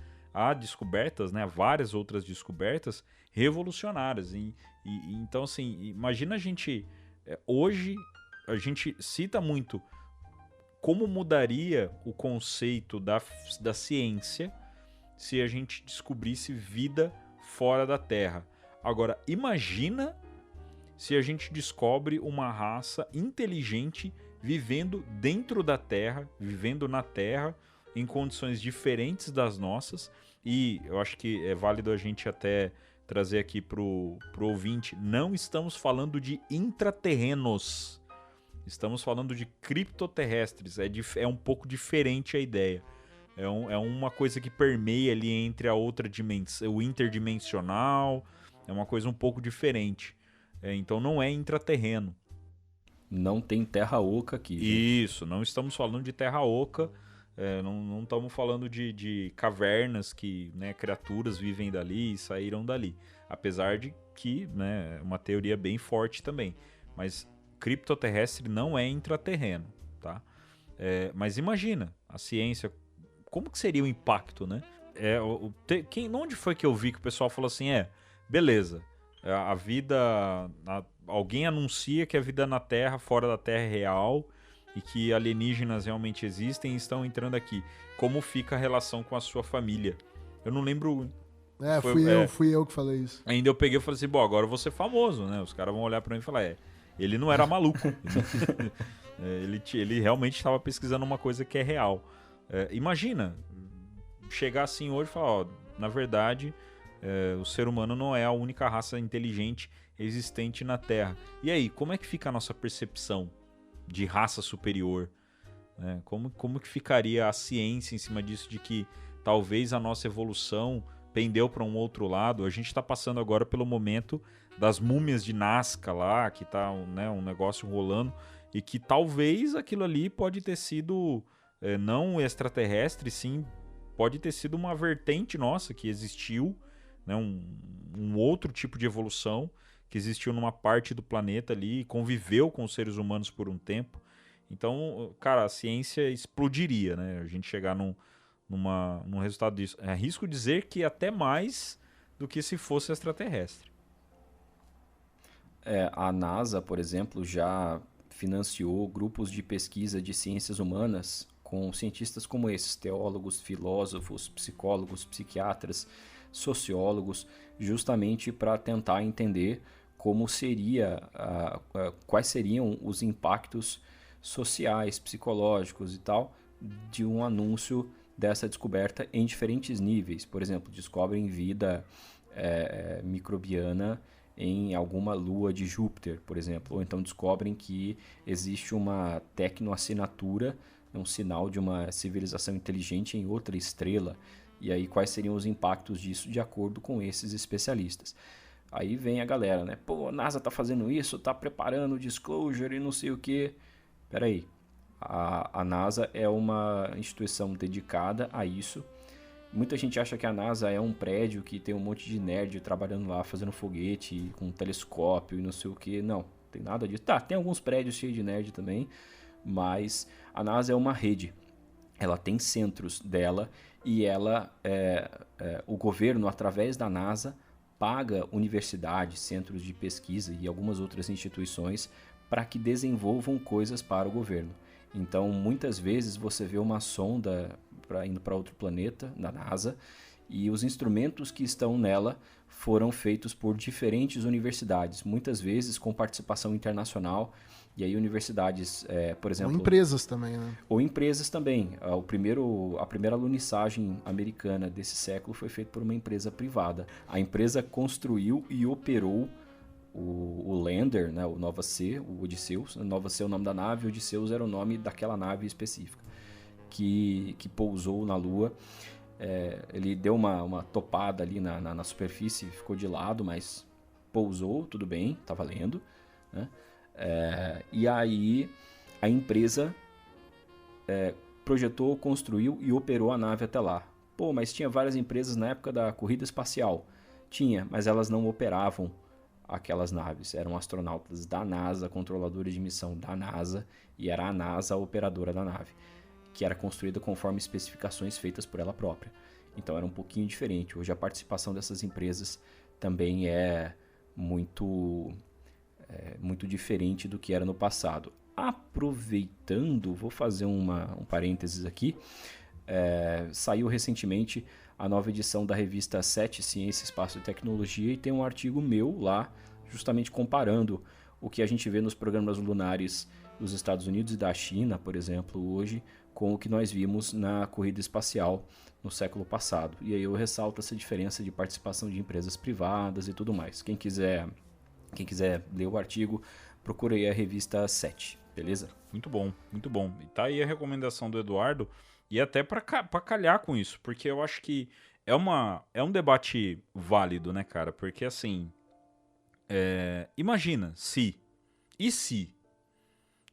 né, várias outras descobertas revolucionárias. Então, assim, imagina a gente... hoje, a gente cita muito como mudaria o conceito da ciência se a gente descobrisse vida fora da Terra. Agora, imagina se a gente descobre uma raça inteligente vivendo dentro da Terra, vivendo na Terra, em condições diferentes das nossas. E eu acho que é válido a gente até trazer aqui pro ouvinte, não estamos falando de intraterrenos, estamos falando de criptoterrestres, é um pouco diferente a ideia. É uma coisa que permeia ali entre a outra dimensão, o interdimensional, é uma coisa um pouco diferente. Então não é intraterreno. Não tem terra oca aqui. Isso, não estamos falando de terra oca, não estamos falando de cavernas que, né, criaturas vivem dali e saíram dali. Apesar de que, né, é uma teoria bem forte também. Mas criptoterrestre não é intraterreno, tá? Mas imagina, a ciência, como que seria o impacto, né? Onde foi que eu vi que o pessoal falou assim, beleza, a vida... alguém anuncia que a vida na Terra, fora da Terra, é real e que alienígenas realmente existem e estão entrando aqui. Como fica a relação com a sua família? Eu não lembro... Fui eu que falei isso. Ainda eu peguei e falei assim, bom, agora eu vou ser famoso, né? Os caras vão olhar pra mim e falar, ele não era maluco. Ele realmente estava pesquisando uma coisa que é real. Imagina, chegar assim hoje e falar, na verdade, o ser humano não é a única raça inteligente existente na Terra. E aí, como é que fica a nossa percepção de raça superior? Né? Como que ficaria a ciência em cima disso, de que talvez a nossa evolução pendeu para um outro lado? A gente está passando agora pelo momento das múmias de Nazca lá, que está um negócio rolando, e que talvez aquilo ali pode ter sido não extraterrestre, sim, pode ter sido uma vertente nossa que existiu, né, um outro tipo de evolução que existiu numa parte do planeta ali e conviveu com os seres humanos por um tempo. Então, cara, a ciência explodiria, né? A gente chegar num resultado disso. Arrisco dizer que até mais do que se fosse extraterrestre. A NASA, por exemplo, já financiou grupos de pesquisa de ciências humanas com cientistas como esses, teólogos, filósofos, psicólogos, psiquiatras, sociólogos, justamente para tentar entender como seria, quais seriam os impactos sociais, psicológicos e tal, de um anúncio dessa descoberta em diferentes níveis. Por exemplo, descobrem vida microbiana em alguma lua de Júpiter, por exemplo, ou então descobrem que existe uma tecnoassinatura é um sinal de uma civilização inteligente em outra estrela. E aí quais seriam os impactos disso de acordo com esses especialistas? Aí vem a galera, né? Pô, a NASA tá fazendo isso, tá preparando o disclosure e não sei o quê. Peraí, a NASA é uma instituição dedicada a isso. Muita gente acha que a NASA é um prédio que tem um monte de nerd trabalhando lá, fazendo foguete, com um telescópio e não sei o que. Não, tem nada disso. Tá, tem alguns prédios cheios de nerd também, mas a NASA é uma rede. Ela tem centros dela e o governo, através da NASA, paga universidades, centros de pesquisa e algumas outras instituições para que desenvolvam coisas para o governo. Então, muitas vezes você vê uma sonda indo para outro planeta, na NASA, e os instrumentos que estão nela foram feitos por diferentes universidades, muitas vezes com participação internacional, e aí universidades, por exemplo... Ou empresas também, né? Ou empresas também. A primeira alunissagem americana desse século foi feita por uma empresa privada. A empresa construiu e operou o Lander, né, o Nova C, o Odysseus. Nova C é o nome da nave, o Odysseus era o nome daquela nave específica que pousou na Lua. Ele deu uma topada ali na superfície, ficou de lado, mas pousou, tudo bem, tá valendo, né? E aí a empresa projetou, construiu e operou a nave até lá. Pô, mas tinha várias empresas na época da corrida espacial. Tinha, mas elas não operavam aquelas naves. Eram astronautas da NASA, controladores de missão da NASA, e era a NASA a operadora da nave, que era construída conforme especificações feitas por ela própria. Então era um pouquinho diferente. Hoje a participação dessas empresas também é muito diferente do que era no passado. Aproveitando, vou fazer um parênteses aqui. Saiu recentemente a nova edição da revista 7, Ciência, Espaço e Tecnologia, e tem um artigo meu lá, justamente comparando o que a gente vê nos programas lunares dos Estados Unidos e da China, por exemplo, hoje, com o que nós vimos na corrida espacial no século passado. E aí eu ressalto essa diferença de participação de empresas privadas e tudo mais. Quem quiser ler o artigo, procure aí a revista 7, beleza? Muito bom, muito bom. E tá aí a recomendação do Eduardo, e até pra calhar com isso, porque eu acho que é um debate válido, né, cara? Porque assim, imagina, e se?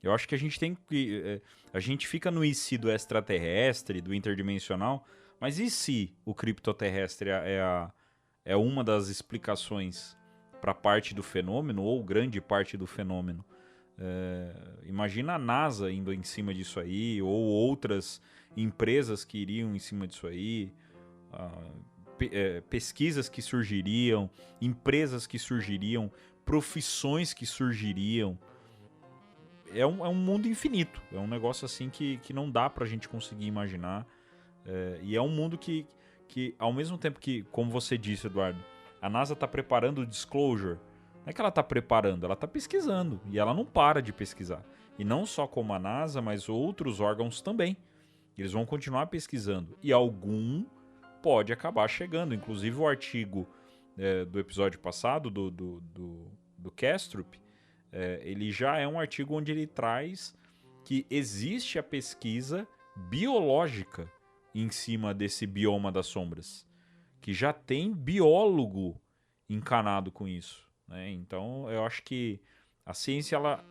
Eu acho que a gente tem que... a gente fica no e se do extraterrestre, do interdimensional, mas e se o criptoterrestre é uma das explicações para parte do fenômeno, ou grande parte do fenômeno? Imagina a NASA indo em cima disso aí, ou outras empresas que iriam em cima disso aí, pesquisas que surgiriam, empresas que surgiriam, profissões que surgiriam. É um mundo infinito, é um negócio assim que não dá pra gente conseguir imaginar, e é um mundo que ao mesmo tempo que, como você disse, Eduardo, a NASA tá preparando o disclosure. Não é que ela está preparando, ela está pesquisando. E ela não para de pesquisar. E não só como a NASA, mas outros órgãos também. Eles vão continuar pesquisando. E algum pode acabar chegando. Inclusive o artigo do episódio passado, do Kastrup, ele já é um artigo onde ele traz que existe a pesquisa biológica em cima desse bioma das sombras. Que já tem biólogo encanado com isso. Então eu acho que a ciência, ela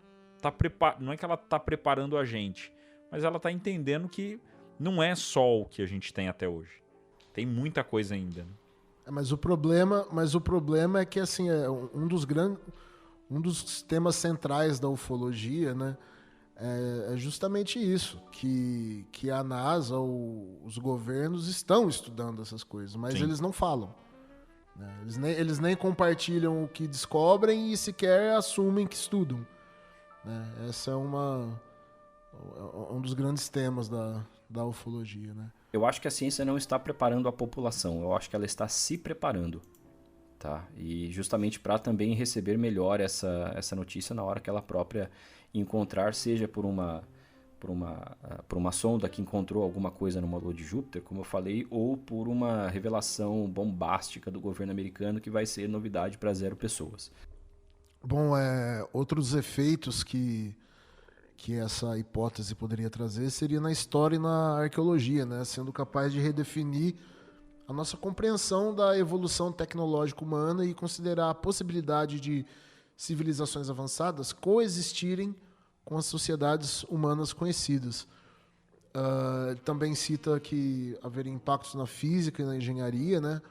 não é que ela está preparando a gente, mas ela está entendendo que não é só o que a gente tem até hoje, tem muita coisa ainda, né? Mas o problema é que assim, um dos temas centrais da ufologia, né, é justamente isso, que a NASA ou os governos estão estudando essas coisas, mas Sim. eles não falam. Eles nem compartilham o que descobrem e sequer assumem que estudam. Essa é um dos grandes temas da ufologia. Né? Eu acho que a ciência não está preparando a população, eu acho que ela está se preparando. Tá? E justamente para também receber melhor essa notícia na hora que ela própria encontrar, seja por uma sonda que encontrou alguma coisa numa lua de Júpiter, como eu falei, ou por uma revelação bombástica do governo americano que vai ser novidade para 0 pessoas. Bom, outros efeitos que que essa hipótese poderia trazer seria na história e na arqueologia, né? Sendo capaz de redefinir a nossa compreensão da evolução tecnológica humana e considerar a possibilidade de civilizações avançadas coexistirem com as sociedades humanas conhecidas. Também cita que haveria impactos na física e na engenharia, né?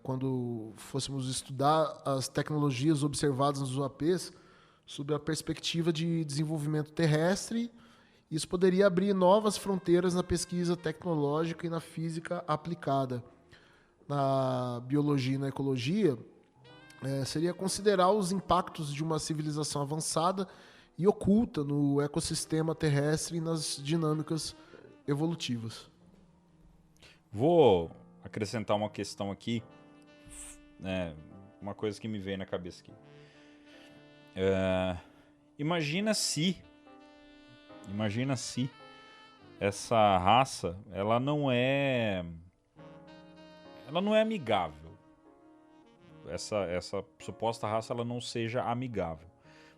Quando fôssemos estudar as tecnologias observadas nos UAPs sob a perspectiva de desenvolvimento terrestre, isso poderia abrir novas fronteiras na pesquisa tecnológica e na física aplicada. Na biologia e na ecologia, seria considerar os impactos de uma civilização avançada e oculta no ecossistema terrestre e nas dinâmicas evolutivas. Vou acrescentar uma questão aqui, uma coisa que me veio na cabeça aqui. Imagina se essa raça ela não é amigável. Essa suposta raça ela não seja amigável.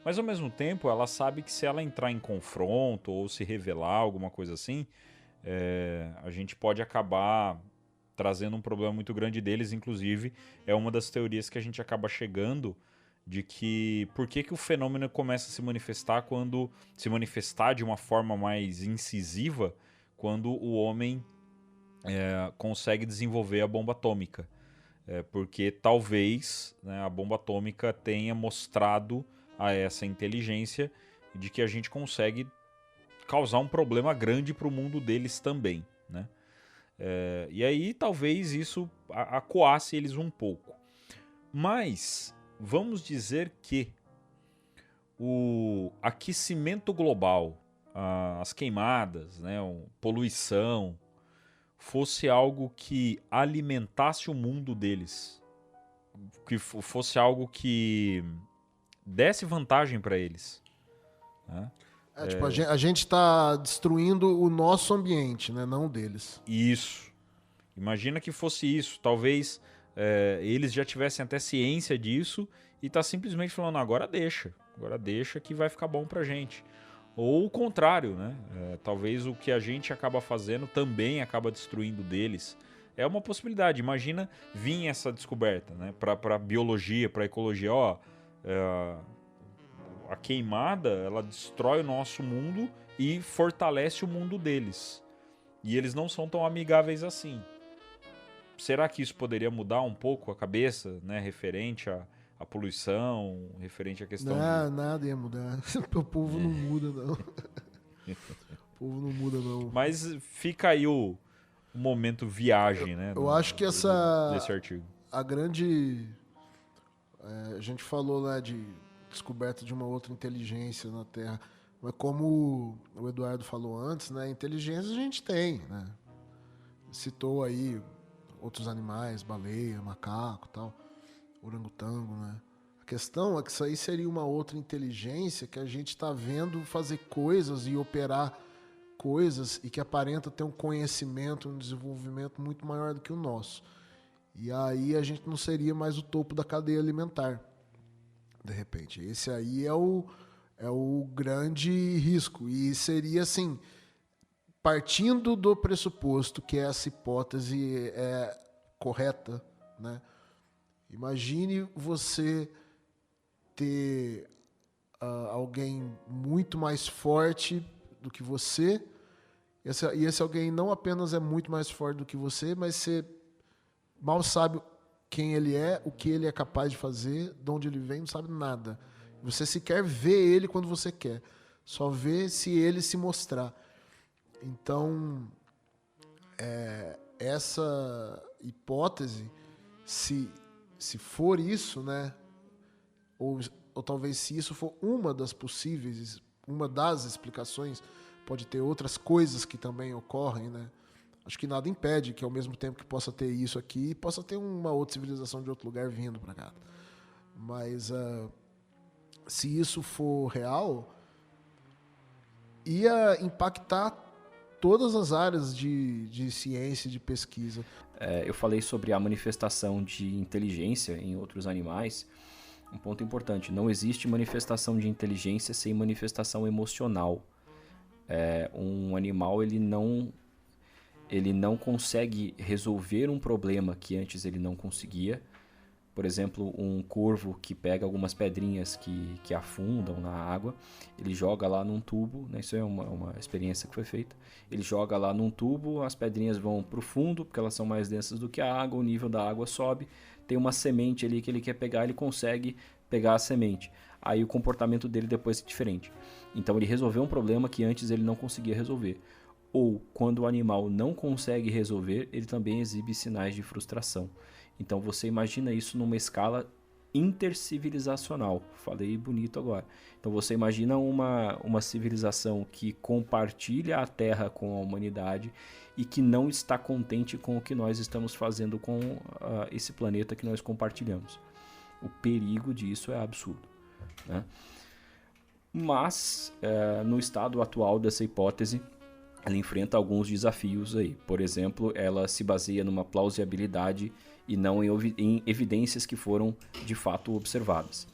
Mas ao mesmo tempo ela sabe que se ela entrar em confronto ou se revelar alguma coisa assim, a gente pode acabar trazendo um problema muito grande deles. Inclusive é uma das teorias que a gente acaba chegando de que por que o fenômeno começa a se manifestar de uma forma mais incisiva quando o homem consegue desenvolver a bomba atômica. Porque talvez, né, a bomba atômica tenha mostrado a essa inteligência de que a gente consegue causar um problema grande para o mundo deles também, né? E aí talvez isso acuasse eles um pouco. Mas vamos dizer que o aquecimento global, as queimadas, né, a poluição, fosse algo que alimentasse o mundo deles, que fosse algo que desse vantagem para eles, né? Tipo, a gente está destruindo o nosso ambiente, né? Não o deles. Isso. Imagina que fosse isso. Talvez eles já tivessem até ciência disso e tá simplesmente falando, agora deixa que vai ficar bom pra gente. Ou o contrário, né? Talvez o que a gente acaba fazendo também acaba destruindo deles. É uma possibilidade. Imagina vir essa descoberta, né? Pra biologia, pra ecologia. A queimada, ela destrói o nosso mundo e fortalece o mundo deles. E eles não são tão amigáveis assim. Será que isso poderia mudar um pouco a cabeça, né? Referente à poluição, referente à questão... Nada ia mudar. O povo não muda, não. O povo não muda, não. Mas fica aí o momento viagem, né? Eu acho que desse artigo. A grande... a gente falou, né, de descoberta de uma outra inteligência na Terra. Mas como o Eduardo falou antes, né, inteligência a gente tem, né? Citou aí outros animais, baleia, macaco, tal, orangotango, né? A questão é que isso aí seria uma outra inteligência que a gente está vendo fazer coisas e operar coisas e que aparenta ter um conhecimento, um desenvolvimento muito maior do que o nosso. E aí a gente não seria mais o topo da cadeia alimentar, de repente. Esse aí é o grande risco. E seria assim, partindo do pressuposto que essa hipótese é correta, né? Imagine você ter alguém muito mais forte do que você, e esse alguém não apenas é muito mais forte do que você, mas você mal sabe quem ele é, o que ele é capaz de fazer, de onde ele vem, não sabe nada. Você sequer vê ele quando você quer. Só vê se ele se mostrar. Então, essa hipótese, se for isso, né? Ou talvez se isso for uma das possíveis, uma das explicações, pode ter outras coisas que também ocorrem, né? Acho que nada impede que, ao mesmo tempo que possa ter isso aqui, possa ter uma outra civilização de outro lugar vindo para cá. Mas se isso for real, ia impactar todas as áreas de ciência e de pesquisa. Eu falei sobre a manifestação de inteligência em outros animais, Um ponto importante, não existe manifestação de inteligência sem manifestação emocional. Um animal ele não consegue resolver um problema que antes ele não conseguia. Por exemplo, um corvo que pega algumas pedrinhas que afundam na água, ele joga lá num tubo, né? Isso é uma experiência que foi feita. Ele joga lá num tubo, as pedrinhas vão para o fundo, porque elas são mais densas do que a água, o nível da água sobe, tem uma semente ali que ele quer pegar, ele consegue pegar a semente. Aí o comportamento dele depois é diferente. Então ele resolveu um problema que antes ele não conseguia resolver. Ou, quando o animal não consegue resolver, ele também exibe sinais de frustração. Então você imagina isso numa escala intercivilizacional. Falei bonito agora. Então você imagina uma civilização que compartilha a Terra com a humanidade e que não está contente com o que nós estamos fazendo com esse planeta que nós compartilhamos. O perigo disso é absurdo, né? Mas, no estado atual dessa hipótese, ela enfrenta alguns desafios aí. Por exemplo, ela se baseia numa plausibilidade e não em evidências que foram de fato observadas.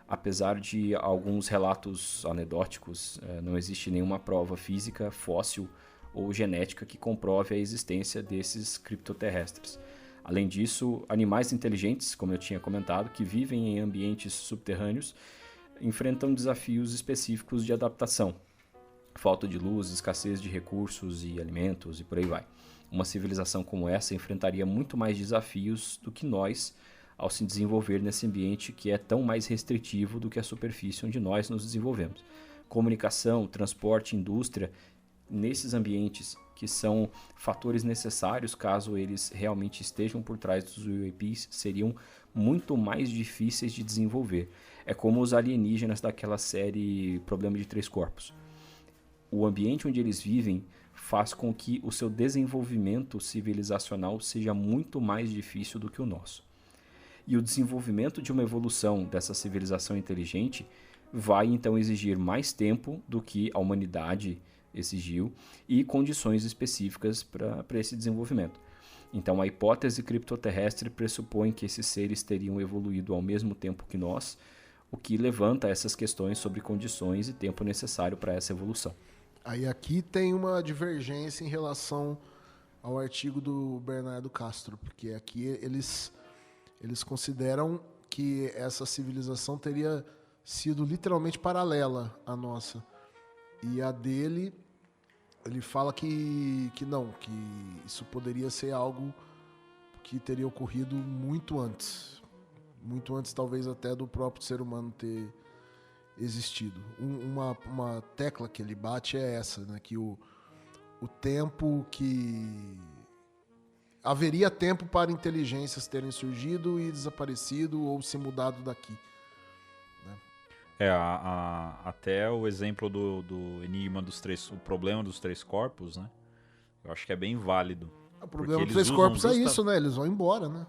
Apesar de alguns relatos anedóticos, não existe nenhuma prova física, fóssil ou genética que comprove a existência desses criptoterrestres. Além disso, animais inteligentes, como eu tinha comentado, que vivem em ambientes subterrâneos, enfrentam desafios específicos de adaptação. Falta de luz, escassez de recursos e alimentos e por aí vai. Uma civilização como essa enfrentaria muito mais desafios do que nós ao se desenvolver nesse ambiente que é tão mais restritivo do que a superfície onde nós nos desenvolvemos. Comunicação, transporte, indústria, nesses ambientes que são fatores necessários caso eles realmente estejam por trás dos UAPs, seriam muito mais difíceis de desenvolver. É como os alienígenas daquela série Problema de Três Corpos. O ambiente onde eles vivem faz com que o seu desenvolvimento civilizacional seja muito mais difícil do que o nosso. E o desenvolvimento de uma evolução dessa civilização inteligente vai então exigir mais tempo do que a humanidade exigiu e condições específicas para esse desenvolvimento. Então a hipótese criptoterrestre pressupõe que esses seres teriam evoluído ao mesmo tempo que nós, o que levanta essas questões sobre condições e tempo necessário para essa evolução. Aí aqui tem uma divergência em relação ao artigo do Bernardo Castro, porque aqui eles consideram que essa civilização teria sido literalmente paralela à nossa. E a dele, ele fala que não, que isso poderia ser algo que teria ocorrido muito antes talvez até do próprio ser humano ter existido. Uma tecla que ele bate é essa, né? Que o tempo que... haveria tempo para inteligências terem surgido e desaparecido ou se mudado daqui. Né? Até o exemplo do enigma o problema dos três corpos, né? Eu acho que é bem válido. O problema dos três corpos é isso, né? Eles vão embora, né?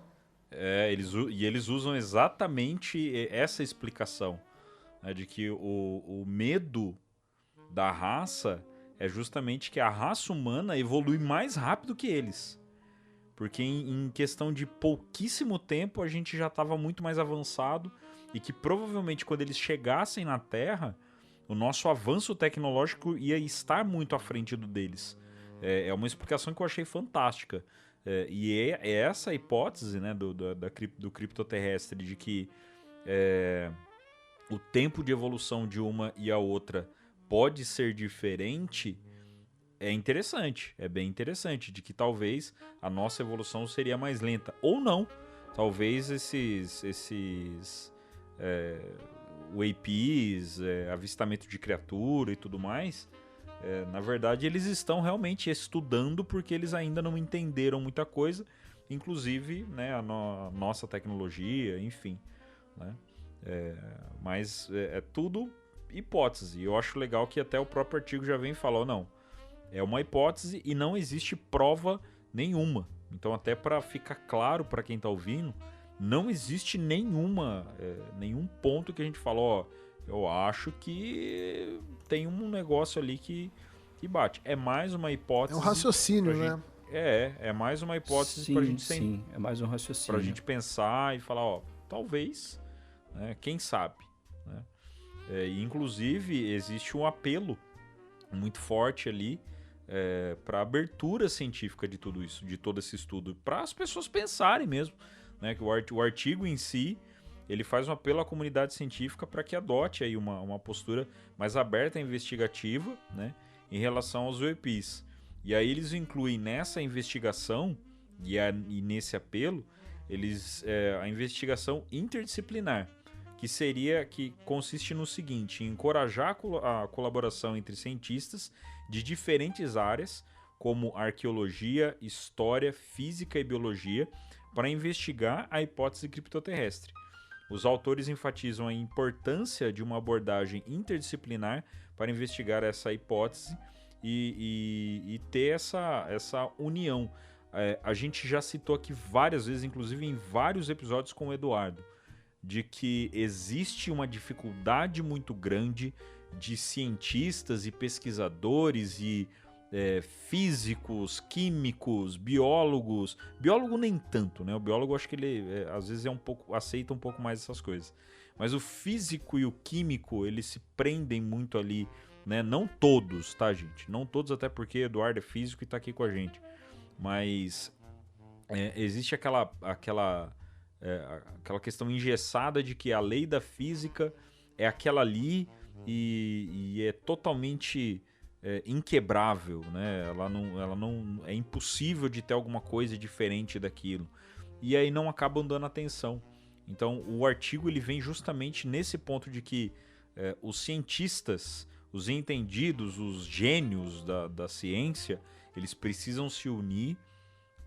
Eles usam exatamente essa explicação, né, de que o medo da raça é justamente que a raça humana evolui mais rápido que eles. Porque em questão de pouquíssimo tempo a gente já estava muito mais avançado e que provavelmente quando eles chegassem na Terra, o nosso avanço tecnológico ia estar muito à frente do deles. É uma explicação que eu achei fantástica. E é essa hipótese, né, do criptoterrestre de que o tempo de evolução de uma e a outra pode ser diferente, é interessante, é bem interessante, de que talvez a nossa evolução seria mais lenta, ou não, talvez esses UAPs, avistamento de criatura e tudo mais, na verdade eles estão realmente estudando porque eles ainda não entenderam muita coisa, inclusive, né, a nossa tecnologia, enfim, né? Mas é tudo hipótese. Eu acho legal que até o próprio artigo já vem e falou, não, é uma hipótese e não existe prova nenhuma. Então até para ficar claro para quem está ouvindo, não existe nenhum ponto que a gente falou, eu acho que tem um negócio ali que bate. É mais uma hipótese. É um raciocínio, né? É mais uma hipótese pra gente sim, é mais um raciocínio. Pra gente pensar e falar, talvez, né? Quem sabe, né? E, inclusive, existe um apelo muito forte ali para a abertura científica de tudo isso, de todo esse estudo, para as pessoas pensarem mesmo, né? Que o artigo em si, ele faz um apelo à comunidade científica para que adote aí uma postura mais aberta e investigativa, né, em relação aos UEPs. E aí eles incluem nessa investigação e nesse apelo, a investigação interdisciplinar, que consiste no seguinte: em encorajar a colaboração entre cientistas de diferentes áreas, como arqueologia, história, física e biologia, para investigar a hipótese criptoterrestre. Os autores enfatizam a importância de uma abordagem interdisciplinar para investigar essa hipótese e ter essa união. A gente já citou aqui várias vezes, inclusive em vários episódios com o Eduardo, de que existe uma dificuldade muito grande de cientistas e pesquisadores e físicos, químicos, biólogos. Biólogo nem tanto, né? O biólogo, acho que ele às vezes aceita um pouco mais essas coisas. Mas o físico e o químico, eles se prendem muito ali, né? Não todos, tá, gente? Não todos, até porque Eduardo é físico e tá aqui com a gente. Mas existe aquela questão engessada de que a lei da física é aquela ali e é totalmente inquebrável, né? Ela não é impossível de ter alguma coisa diferente daquilo, e aí não acabam dando atenção. Então o artigo ele vem justamente nesse ponto de que os cientistas, os entendidos, os gênios da ciência, eles precisam se unir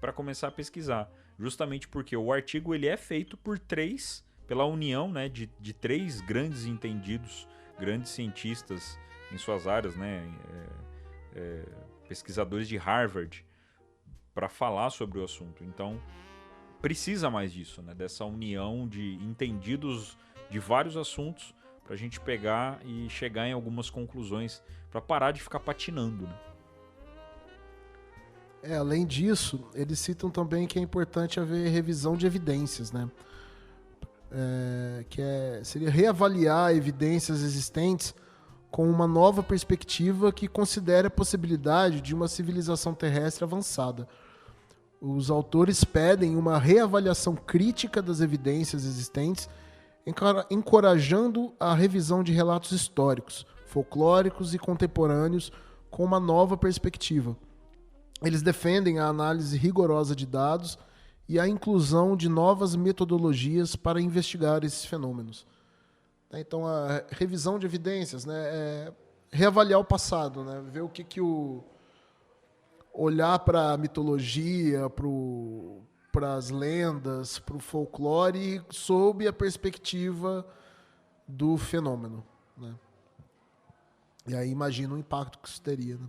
para começar a pesquisar, justamente porque o artigo ele é feito pela união, né, de três grandes entendidos, grandes cientistas em suas áreas, né, pesquisadores de Harvard, para falar sobre o assunto. Então precisa mais disso, né, dessa união de entendidos de vários assuntos, para a gente pegar e chegar em algumas conclusões, para parar de ficar patinando, né? Além disso, eles citam também que é importante haver revisão de evidências, né? Seria reavaliar evidências existentes com uma nova perspectiva que considere a possibilidade de uma civilização terrestre avançada. Os autores pedem uma reavaliação crítica das evidências existentes, encorajando a revisão de relatos históricos, folclóricos e contemporâneos com uma nova perspectiva. Eles defendem a análise rigorosa de dados e a inclusão de novas metodologias para investigar esses fenômenos. Então, a revisão de evidências, né, é reavaliar o passado, né, ver o que olhar para a mitologia, para as lendas, para o folclore, sob a perspectiva do fenômeno, né? E aí imagina o impacto que isso teria, né?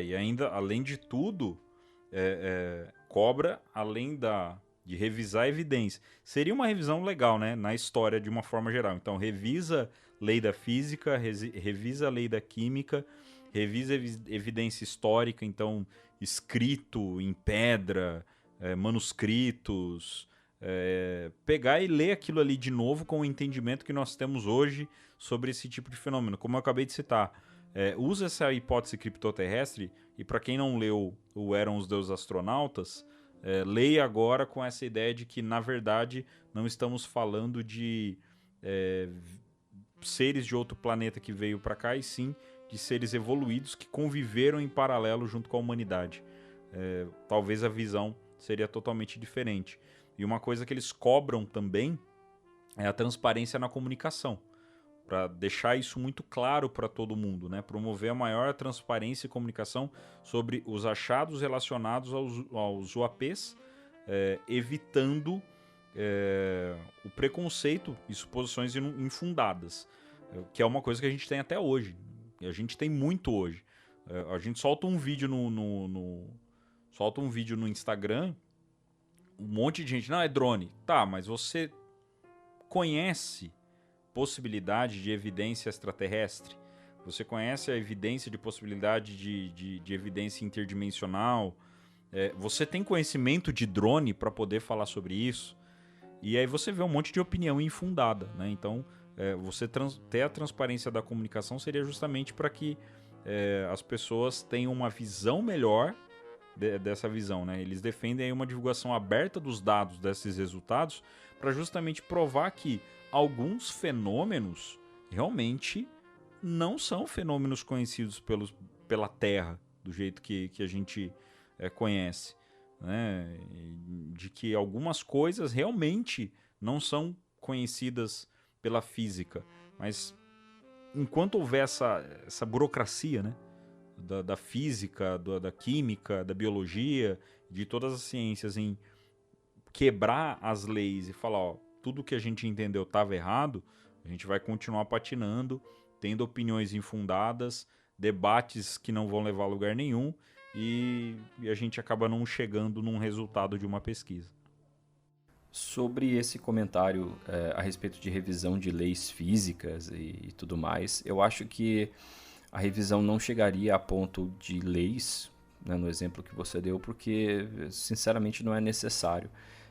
E ainda, além de tudo, cobra, além de revisar a evidência. Seria uma revisão legal, né, na história de uma forma geral. Então, revisa lei da física, revisa a lei da química, revisa evidência histórica, então, escrito em pedra, manuscritos, pegar e ler aquilo ali de novo com o entendimento que nós temos hoje sobre esse tipo de fenômeno. Como eu acabei de citar, usa essa hipótese criptoterrestre, e para quem não leu o Eram os Deuses Astronautas, leia agora com essa ideia de que, na verdade, não estamos falando de seres de outro planeta que veio para cá, e sim de seres evoluídos que conviveram em paralelo junto com a humanidade. Talvez a visão seria totalmente diferente. E uma coisa que eles cobram também é a transparência na comunicação, para deixar isso muito claro para todo mundo, né? Promover a maior transparência e comunicação sobre os achados relacionados aos UAPs, evitando o preconceito e suposições infundadas, que é uma coisa que a gente tem até hoje. E a gente tem muito hoje. A gente solta um vídeo no Instagram, um monte de gente, não, é drone. Tá, mas você conhece possibilidade de evidência extraterrestre? Você conhece a evidência de possibilidade de evidência interdimensional? Você tem conhecimento de drone para poder falar sobre isso? E aí você vê um monte de opinião infundada, né? Então, você ter a transparência da comunicação seria justamente para que as pessoas tenham uma visão melhor dessa visão, né? Eles defendem aí uma divulgação aberta dos dados desses resultados para justamente provar que alguns fenômenos realmente não são fenômenos conhecidos pela Terra, do jeito que a gente conhece, né? De que algumas coisas realmente não são conhecidas pela física, mas enquanto houver essa burocracia, né? Da física, da química, da biologia, de todas as ciências em quebrar as leis e falar, ó, tudo que a gente entendeu estava errado, a gente vai continuar patinando, tendo opiniões infundadas, debates que não vão levar a lugar nenhum e a gente acaba não chegando num resultado de uma pesquisa. Sobre esse comentário a respeito de revisão de leis físicas e tudo mais, eu acho que a revisão não chegaria a ponto de leis, né, no exemplo que você deu, porque, sinceramente, não é necessário.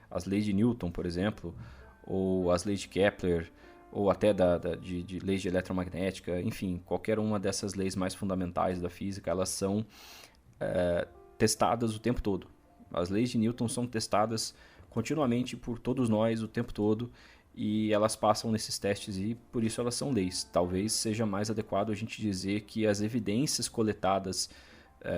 As leis de Newton, por exemplo, ou as leis de Kepler, ou até de leis de eletromagnética, enfim, qualquer uma dessas leis mais fundamentais da física, elas são testadas o tempo todo. As leis de Newton são testadas continuamente por todos nós o tempo todo, e elas passam nesses testes e por isso elas são leis. Talvez seja mais adequado a gente dizer que as evidências coletadas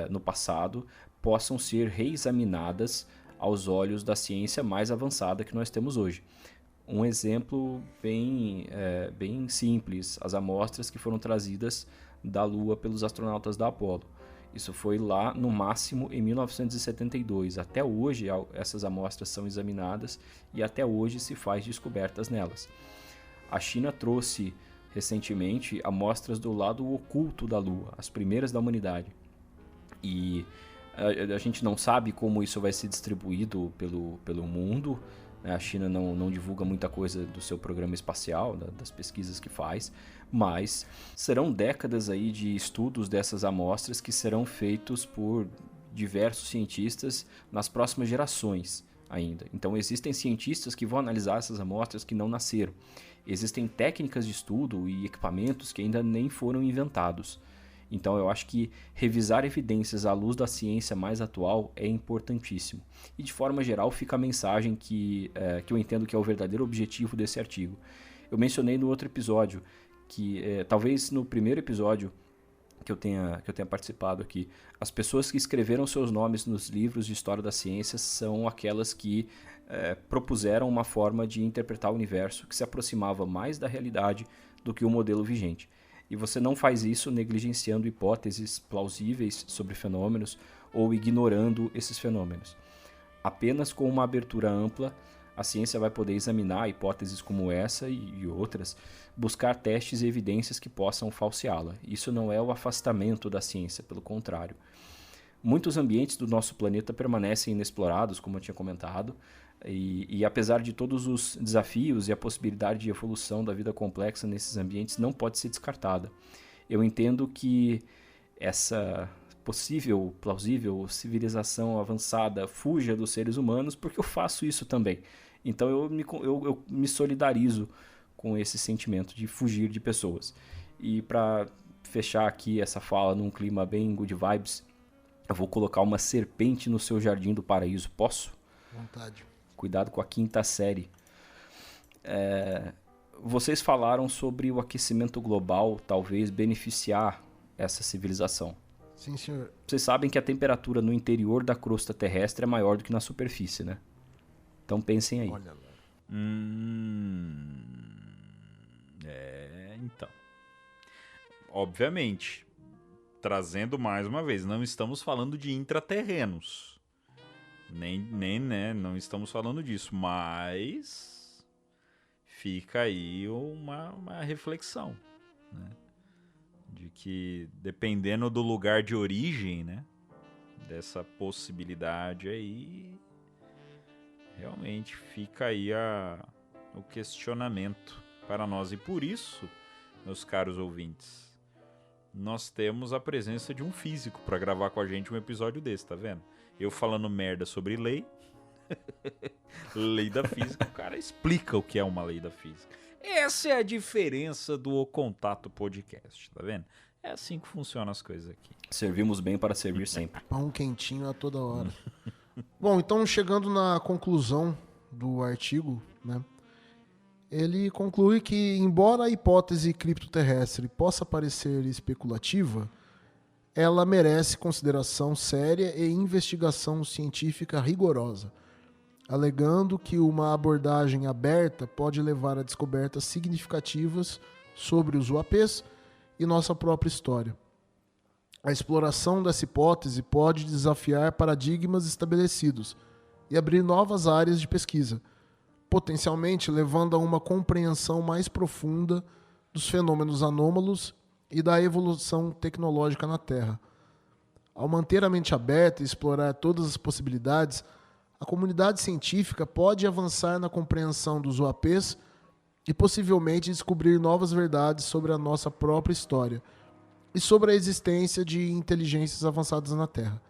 no passado possam ser reexaminadas aos olhos da ciência mais avançada que nós temos hoje. Um exemplo bem simples, as amostras que foram trazidas da Lua pelos astronautas da Apollo. Isso foi lá, no máximo, em 1972. Até hoje, essas amostras são examinadas e até hoje se faz descobertas nelas. A China trouxe, recentemente, amostras do lado oculto da Lua, as primeiras da humanidade. E a gente não sabe como isso vai ser distribuído pelo mundo. A China não divulga muita coisa do seu programa espacial, das pesquisas que faz, mas serão décadas aí de estudos dessas amostras que serão feitos por diversos cientistas nas próximas gerações ainda. Então existem cientistas que vão analisar essas amostras que não nasceram. Existem técnicas de estudo e equipamentos que ainda nem foram inventados. Então eu acho que revisar evidências à luz da ciência mais atual é importantíssimo. E de forma geral fica a mensagem que eu entendo que é o verdadeiro objetivo desse artigo. Eu mencionei no outro episódio, que talvez no primeiro episódio que eu tenha participado aqui, as pessoas que escreveram seus nomes nos livros de história da ciência são aquelas que propuseram uma forma de interpretar o universo que se aproximava mais da realidade do que o modelo vigente. E você não faz isso negligenciando hipóteses plausíveis sobre fenômenos ou ignorando esses fenômenos. Apenas com uma abertura ampla, a ciência vai poder examinar hipóteses como essa e outras, buscar testes e evidências que possam falseá-la. Isso não é o afastamento da ciência, pelo contrário. Muitos ambientes do nosso planeta permanecem inexplorados, como eu tinha comentado, e apesar de todos os desafios e a possibilidade de evolução da vida complexa nesses ambientes não pode ser descartada. Eu entendo que essa possível, plausível civilização avançada fuja dos seres humanos porque eu faço isso também. Então eu me solidarizo com esse sentimento de fugir de pessoas. E para fechar aqui essa fala num clima bem good vibes, eu vou colocar uma serpente no seu jardim do paraíso. Posso? Vontade. Cuidado com a quinta série. Vocês falaram sobre o aquecimento global talvez beneficiar essa civilização. Sim, senhor. Vocês sabem que a temperatura no interior da crosta terrestre é maior do que na superfície, né? Então pensem aí. Olha lá. Então. Obviamente, trazendo mais uma vez, não estamos falando de intraterrenos. Nem, né, não estamos falando disso, mas fica aí uma reflexão, né? De que dependendo do lugar de origem, né, dessa possibilidade aí, realmente fica aí o questionamento para nós. E por isso, meus caros ouvintes, nós temos a presença de um físico para gravar com a gente um episódio desse, tá vendo? Eu falando merda sobre lei Lei da física, o cara explica o que é uma lei da física. Essa é a diferença do O Contato Podcast, tá vendo? É assim que funcionam as coisas aqui. Servimos bem para servir sempre. Pão quentinho a toda hora. Bom, então chegando na conclusão do artigo, né? Ele conclui que, embora a hipótese criptoterrestre possa parecer especulativa, ela merece consideração séria e investigação científica rigorosa, alegando que uma abordagem aberta pode levar a descobertas significativas sobre os UAPs e nossa própria história. A exploração dessa hipótese pode desafiar paradigmas estabelecidos e abrir novas áreas de pesquisa, potencialmente levando a uma compreensão mais profunda dos fenômenos anômalos e da evolução tecnológica na Terra. Ao manter a mente aberta e explorar todas as possibilidades, a comunidade científica pode avançar na compreensão dos UAPs e possivelmente descobrir novas verdades sobre a nossa própria história e sobre a existência de inteligências avançadas na Terra.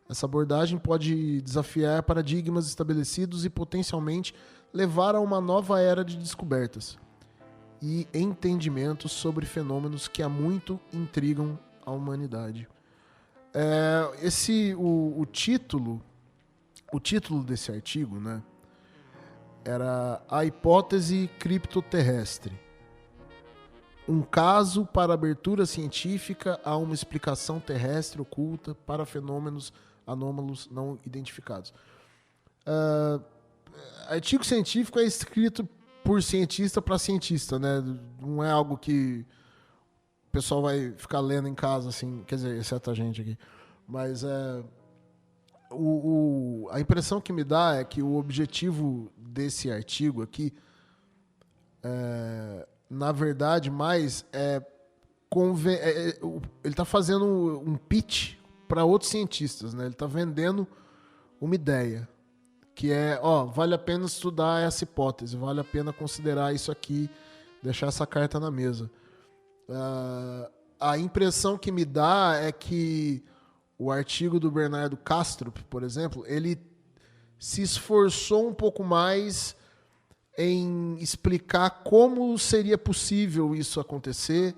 Essa abordagem pode desafiar paradigmas estabelecidos e potencialmente levar a uma nova era de descobertas e entendimentos sobre fenômenos que há muito intrigam a humanidade. O título desse artigo, né, era A Hipótese Criptoterrestre. Um caso para abertura científica a uma explicação terrestre oculta para fenômenos anômalos não identificados. Artigo científico é escrito por cientista para cientista, né? Não é algo que o pessoal vai ficar lendo em casa, assim, quer dizer, exceto a gente aqui. Mas a impressão que me dá é que o objetivo desse artigo aqui, na verdade, mais ele está fazendo um pitch para outros cientistas, né? Ele está vendendo uma ideia, que vale a pena estudar essa hipótese, vale a pena considerar isso aqui, deixar essa carta na mesa. A impressão que me dá é que o artigo do Bernardo Kastrup, por exemplo, ele se esforçou um pouco mais em explicar como seria possível isso acontecer,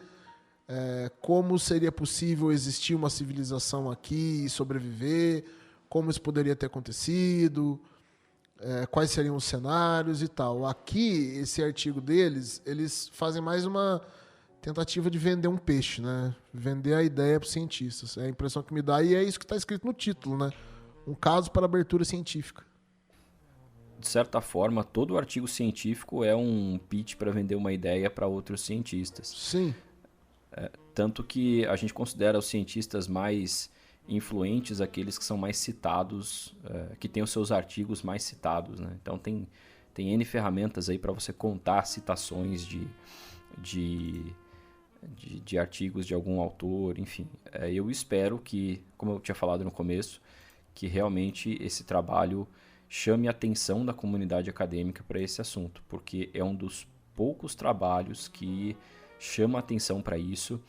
como seria possível existir uma civilização aqui e sobreviver, como isso poderia ter acontecido, quais seriam os cenários e tal. Aqui, esse artigo deles, eles fazem mais uma tentativa de vender um peixe, né? Vender a ideia para os cientistas. É a impressão que me dá, e é isso que está escrito no título, né? Um caso para abertura científica. De certa forma, todo artigo científico é um pitch para vender uma ideia para outros cientistas. Sim. Tanto que a gente considera os cientistas mais influentes aqueles que são mais citados, que têm os seus artigos mais citados, né? Então tem N ferramentas aí para você contar citações de artigos de algum autor, enfim. Eu espero que, como eu tinha falado no começo, que realmente esse trabalho chame a atenção da comunidade acadêmica para esse assunto, porque é um dos poucos trabalhos que chama a atenção para isso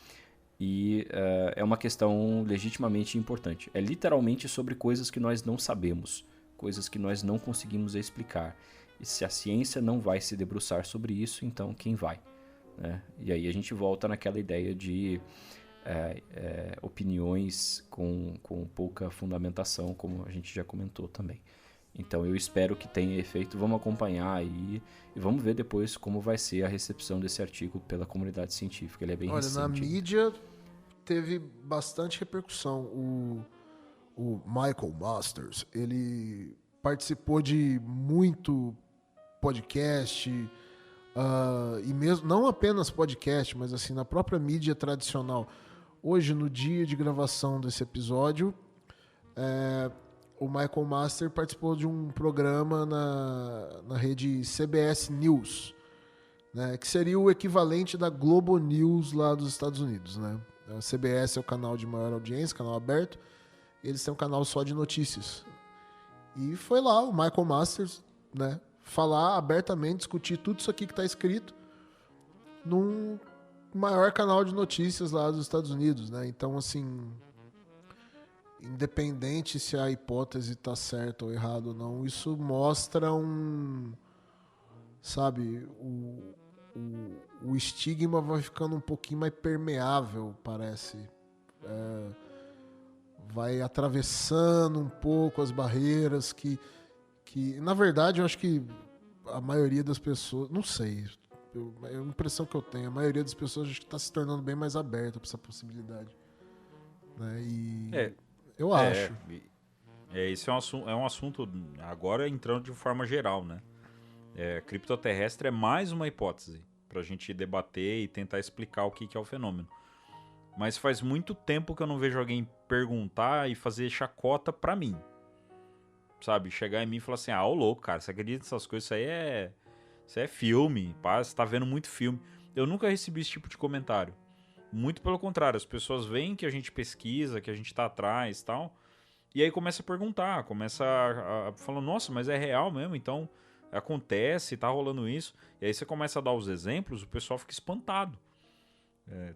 e é uma questão legitimamente importante. É literalmente sobre coisas que nós não sabemos, coisas que nós não conseguimos explicar. E se a ciência não vai se debruçar sobre isso, então quem vai? Né? E aí a gente volta naquela ideia de opiniões com pouca fundamentação, como a gente já comentou também. Então eu espero que tenha efeito, vamos acompanhar aí e vamos ver depois como vai ser a recepção desse artigo pela comunidade científica. Ele é bem recente. Na mídia teve bastante repercussão. O Michael Masters, ele participou de muito podcast, e mesmo não apenas podcast, mas assim na própria mídia tradicional. Hoje, no dia de gravação desse episódio, o Michael Master participou de um programa na rede CBS News, né, que seria o equivalente da Globo News lá dos Estados Unidos, né? A CBS é o canal de maior audiência, canal aberto, eles têm um canal só de notícias. E foi lá o Michael Masters, né, falar abertamente, discutir tudo isso aqui que está escrito num maior canal de notícias lá dos Estados Unidos, né? Então, assim, independente se a hipótese está certa ou errada ou não, isso mostra sabe, o estigma vai ficando um pouquinho mais permeável, parece. Vai atravessando um pouco as barreiras que na verdade, eu acho que a maioria das pessoas, não sei, é a impressão que eu tenho, a maioria das pessoas acho que está se tornando bem mais aberta para essa possibilidade. Né? E eu acho. Esse é um assunto, agora entrando de forma geral, né? Criptoterrestre é mais uma hipótese pra gente debater e tentar explicar o que é o fenômeno. Mas faz muito tempo que eu não vejo alguém perguntar e fazer chacota pra mim. Sabe? Chegar em mim e falar assim, ô louco, cara, você acredita nessas coisas? Isso aí é filme, pá, você tá vendo muito filme. Eu nunca recebi esse tipo de comentário. Muito pelo contrário, as pessoas veem que a gente pesquisa, que a gente tá atrás e tal, e aí começa a perguntar, começa a falar, nossa, mas é real mesmo, então acontece, tá rolando isso. E aí você começa a dar os exemplos, o pessoal fica espantado.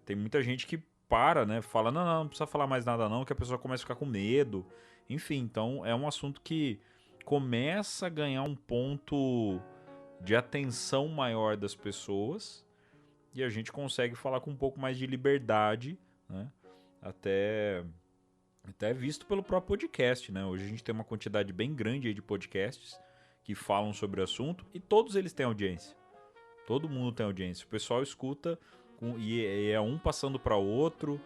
Tem muita gente que para, né, fala, não precisa falar mais nada não, que a pessoa começa a ficar com medo. Enfim, então é um assunto que começa a ganhar um ponto de atenção maior das pessoas e a gente consegue falar com um pouco mais de liberdade, né? Até visto pelo próprio podcast, né? Hoje a gente tem uma quantidade bem grande aí de podcasts que falam sobre o assunto e todos eles têm audiência. Todo mundo tem audiência. O pessoal escuta e é um passando para o outro.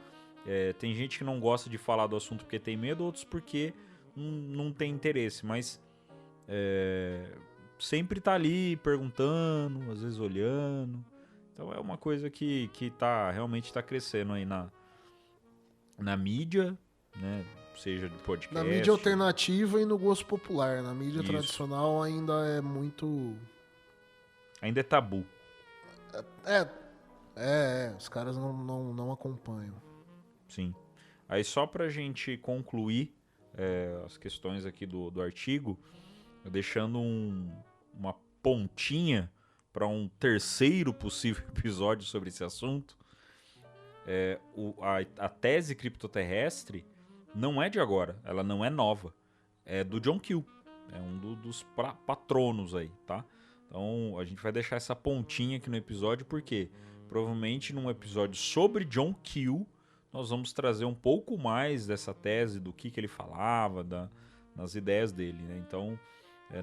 Tem gente que não gosta de falar do assunto porque tem medo, outros porque não tem interesse, mas sempre tá ali perguntando, às vezes olhando. Então é uma coisa que realmente tá crescendo aí na mídia, né? Seja de podcast. Na mídia alternativa e no gosto popular. Na mídia Isso. tradicional ainda é muito... Ainda é tabu. Os caras não acompanham. Sim. Aí só pra gente concluir as questões aqui do artigo, deixando uma pontinha para um terceiro possível episódio sobre esse assunto, a tese criptoterrestre não é de agora, ela não é nova, é do John Keel, é um dos patronos aí, tá? Então a gente vai deixar essa pontinha aqui no episódio porque provavelmente num episódio sobre John Keel nós vamos trazer um pouco mais dessa tese, do que ele falava, das ideias dele, né? Então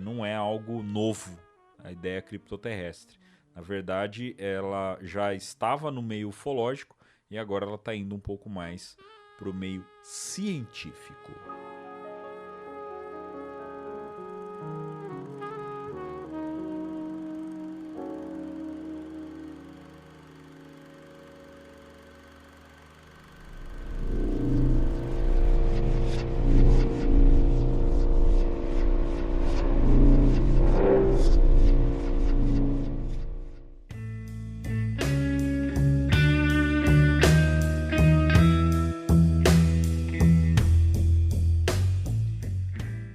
não é algo novo a ideia criptoterrestre. Na verdade, ela já estava no meio ufológico e agora ela está indo um pouco mais para o meio científico.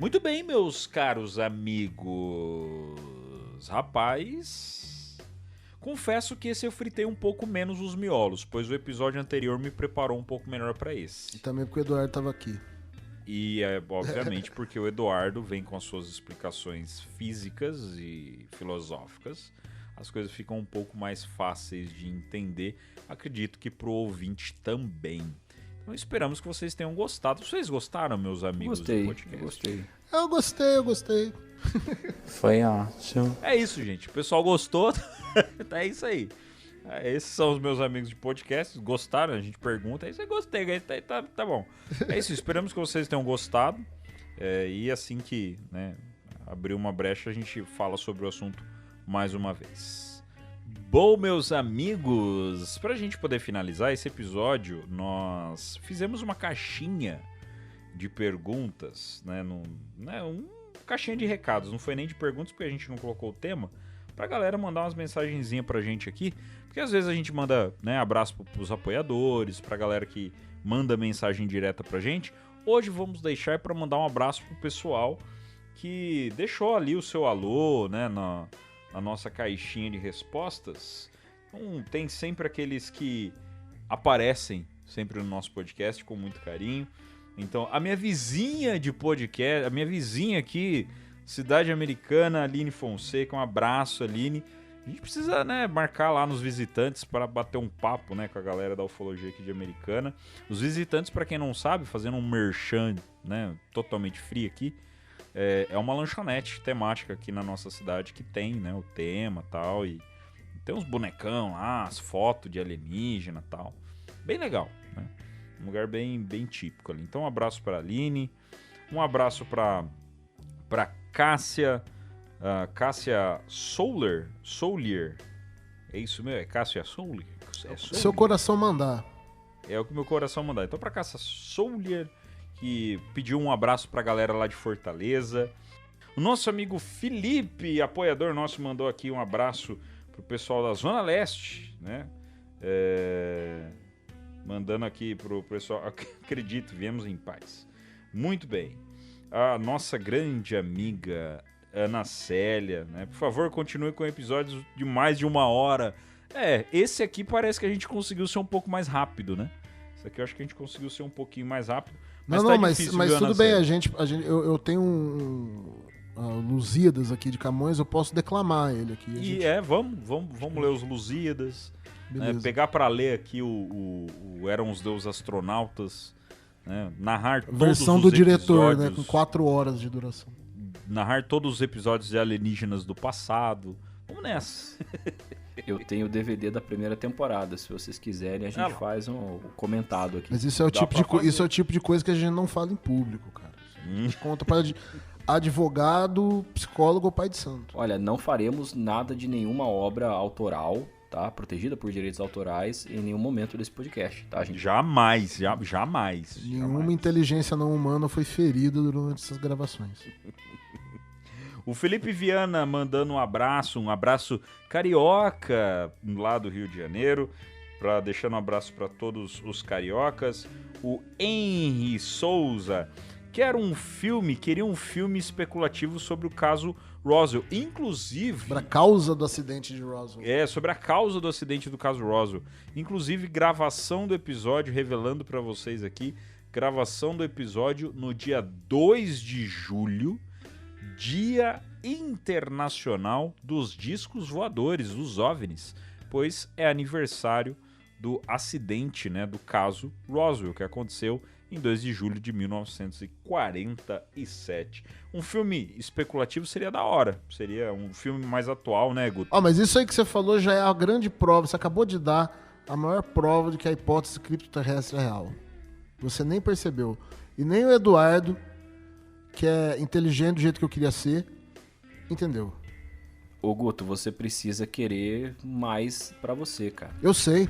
Muito bem, meus caros amigos. Rapaz, confesso que esse eu fritei um pouco menos os miolos, pois o episódio anterior me preparou um pouco melhor para esse. E também porque o Eduardo tava aqui. E obviamente porque o Eduardo vem com as suas explicações físicas e filosóficas. As coisas ficam um pouco mais fáceis de entender. Acredito que pro ouvinte também. Então esperamos que vocês tenham gostado. Vocês gostaram, meus amigos do podcast? Eu gostei. Foi ótimo. É isso, gente. O pessoal gostou. É isso aí. Esses são os meus amigos de podcast. Gostaram? A gente pergunta. Aí você gostei. Tá bom. É isso. Esperamos que vocês tenham gostado. E assim que, né, abrir uma brecha, a gente fala sobre o assunto mais uma vez. Bom, meus amigos, pra gente poder finalizar esse episódio, nós fizemos uma caixinha de perguntas, né? Uma caixinha de recados. Não foi nem de perguntas porque a gente não colocou o tema. Pra galera mandar umas mensagenzinhas pra gente aqui. Porque às vezes a gente manda, né, abraço pros apoiadores, pra galera que manda mensagem direta pra gente. Hoje vamos deixar pra mandar um abraço pro pessoal que deixou ali o seu alô, né, na nossa caixinha de respostas. Então, tem sempre aqueles que aparecem sempre no nosso podcast com muito carinho. Então, a minha vizinha de podcast, a minha vizinha aqui, Cidade Americana, Aline Fonseca, um abraço, Aline. A gente precisa, né, marcar lá nos visitantes para bater um papo, né, com a galera da ufologia aqui de Americana. Os visitantes, para quem não sabe, fazendo um merchan, né, totalmente free aqui, é uma lanchonete temática aqui na nossa cidade que tem, né, o tema e tal, e tem uns bonecão lá, as fotos de alienígena e tal. Bem legal, né? Um lugar bem típico ali. Então, um abraço para a Aline, um abraço para Cássia, Cássia Soulier. É isso mesmo? É Cássia Soulier? Seu coração mandar. É o que meu coração mandar. Então, para Cássia Soulier, que pediu um abraço pra galera lá de Fortaleza. O nosso amigo Felipe, apoiador nosso, mandou aqui um abraço pro pessoal da Zona Leste, né? Mandando aqui pro pessoal, acredito, viemos em paz. Muito bem. A nossa grande amiga Ana Célia, né? Por favor, continue com episódios de mais de 1 hora. Esse aqui parece que a gente conseguiu ser um pouco mais rápido, né? Esse aqui eu acho que a gente conseguiu ser um pouquinho mais rápido. Mas mas tudo bem, eu tenho Lusíadas aqui de Camões, eu posso declamar ele aqui. Vamos ler os Lusíadas, né? Pegar para ler aqui o Eram os Deus Astronautas, né? Narrar todos versão do diretor, né? Com 4 horas de duração. Narrar todos os episódios de alienígenas do passado. Vamos nessa. Eu tenho o DVD da primeira temporada. Se vocês quiserem, a gente faz um comentado aqui. Mas isso é o tipo de coisa que a gente não fala em público, cara. A gente conta para advogado, psicólogo ou pai de santo. Olha, não faremos nada de nenhuma obra autoral, tá? Protegida por direitos autorais em nenhum momento desse podcast, tá, gente? Jamais. Nenhuma inteligência não humana foi ferida durante essas gravações. O Felipe Viana mandando um abraço carioca lá do Rio de Janeiro, deixando um abraço para todos os cariocas. O Henry Souza queria um filme especulativo sobre o caso Roswell, inclusive... Sobre a causa do acidente de Roswell. Sobre a causa do acidente do caso Roswell. Inclusive, gravação do episódio, revelando para vocês aqui, gravação do episódio no dia 2 de julho, Dia Internacional dos Discos Voadores, os OVNIs, pois é aniversário do acidente, né, do caso Roswell, que aconteceu em 2 de julho de 1947. Um filme especulativo seria da hora, seria um filme mais atual, né, Guto? Mas isso aí que você falou já é a grande prova, você acabou de dar a maior prova de que a hipótese criptoterrestre é real. Você nem percebeu. E nem o Eduardo, que é inteligente do jeito que eu queria ser, entendeu? Ô Guto, você precisa querer mais pra você, cara. Eu sei.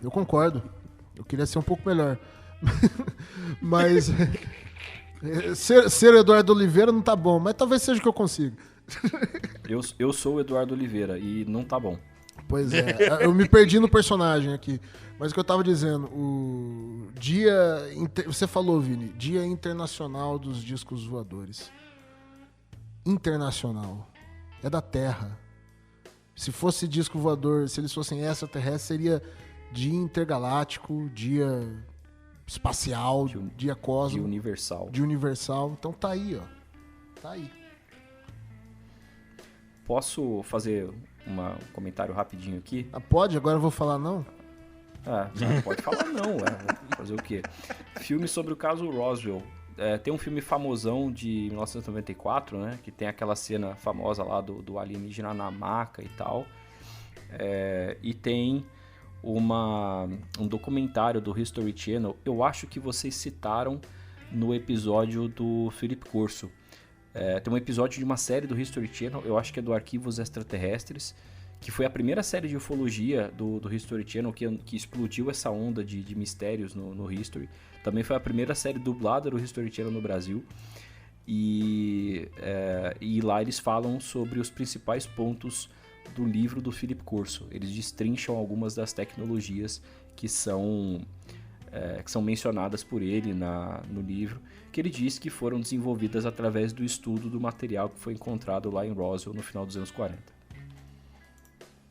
Eu concordo. Eu queria ser um pouco melhor. Mas ser o Eduardo Oliveira não tá bom, mas talvez seja o que eu consiga. Eu sou o Eduardo Oliveira e não tá bom. Pois é, eu me perdi no personagem aqui. Mas o que eu tava dizendo, você falou, Vini, Dia Internacional dos Discos Voadores. Internacional. É da Terra. Se fosse disco voador, se eles fossem extraterrestres, seria Dia Intergaláctico, Dia Espacial, Dia Cósmico. Dia Universal. Dia Universal. Então tá aí, ó. Tá aí. Posso fazer um comentário rapidinho aqui? Pode? Agora eu vou falar não? Não pode falar não. Fazer o quê? Filme sobre o caso Roswell. Tem um filme famosão de 1994, né? Que tem aquela cena famosa lá do alienígena na maca e tal. E tem um documentário do History Channel. Eu acho que vocês citaram no episódio do Felipe Corso. Tem um episódio de uma série do History Channel, eu acho que é do Arquivos Extraterrestres, que foi a primeira série de ufologia do History Channel que explodiu essa onda de mistérios no History. Também foi a primeira série dublada do History Channel no Brasil. E lá eles falam sobre os principais pontos do livro do Felipe Corso. Eles destrincham algumas das tecnologias que são mencionadas por ele no livro, que ele diz que foram desenvolvidas através do estudo do material que foi encontrado lá em Roswell no final dos anos 40.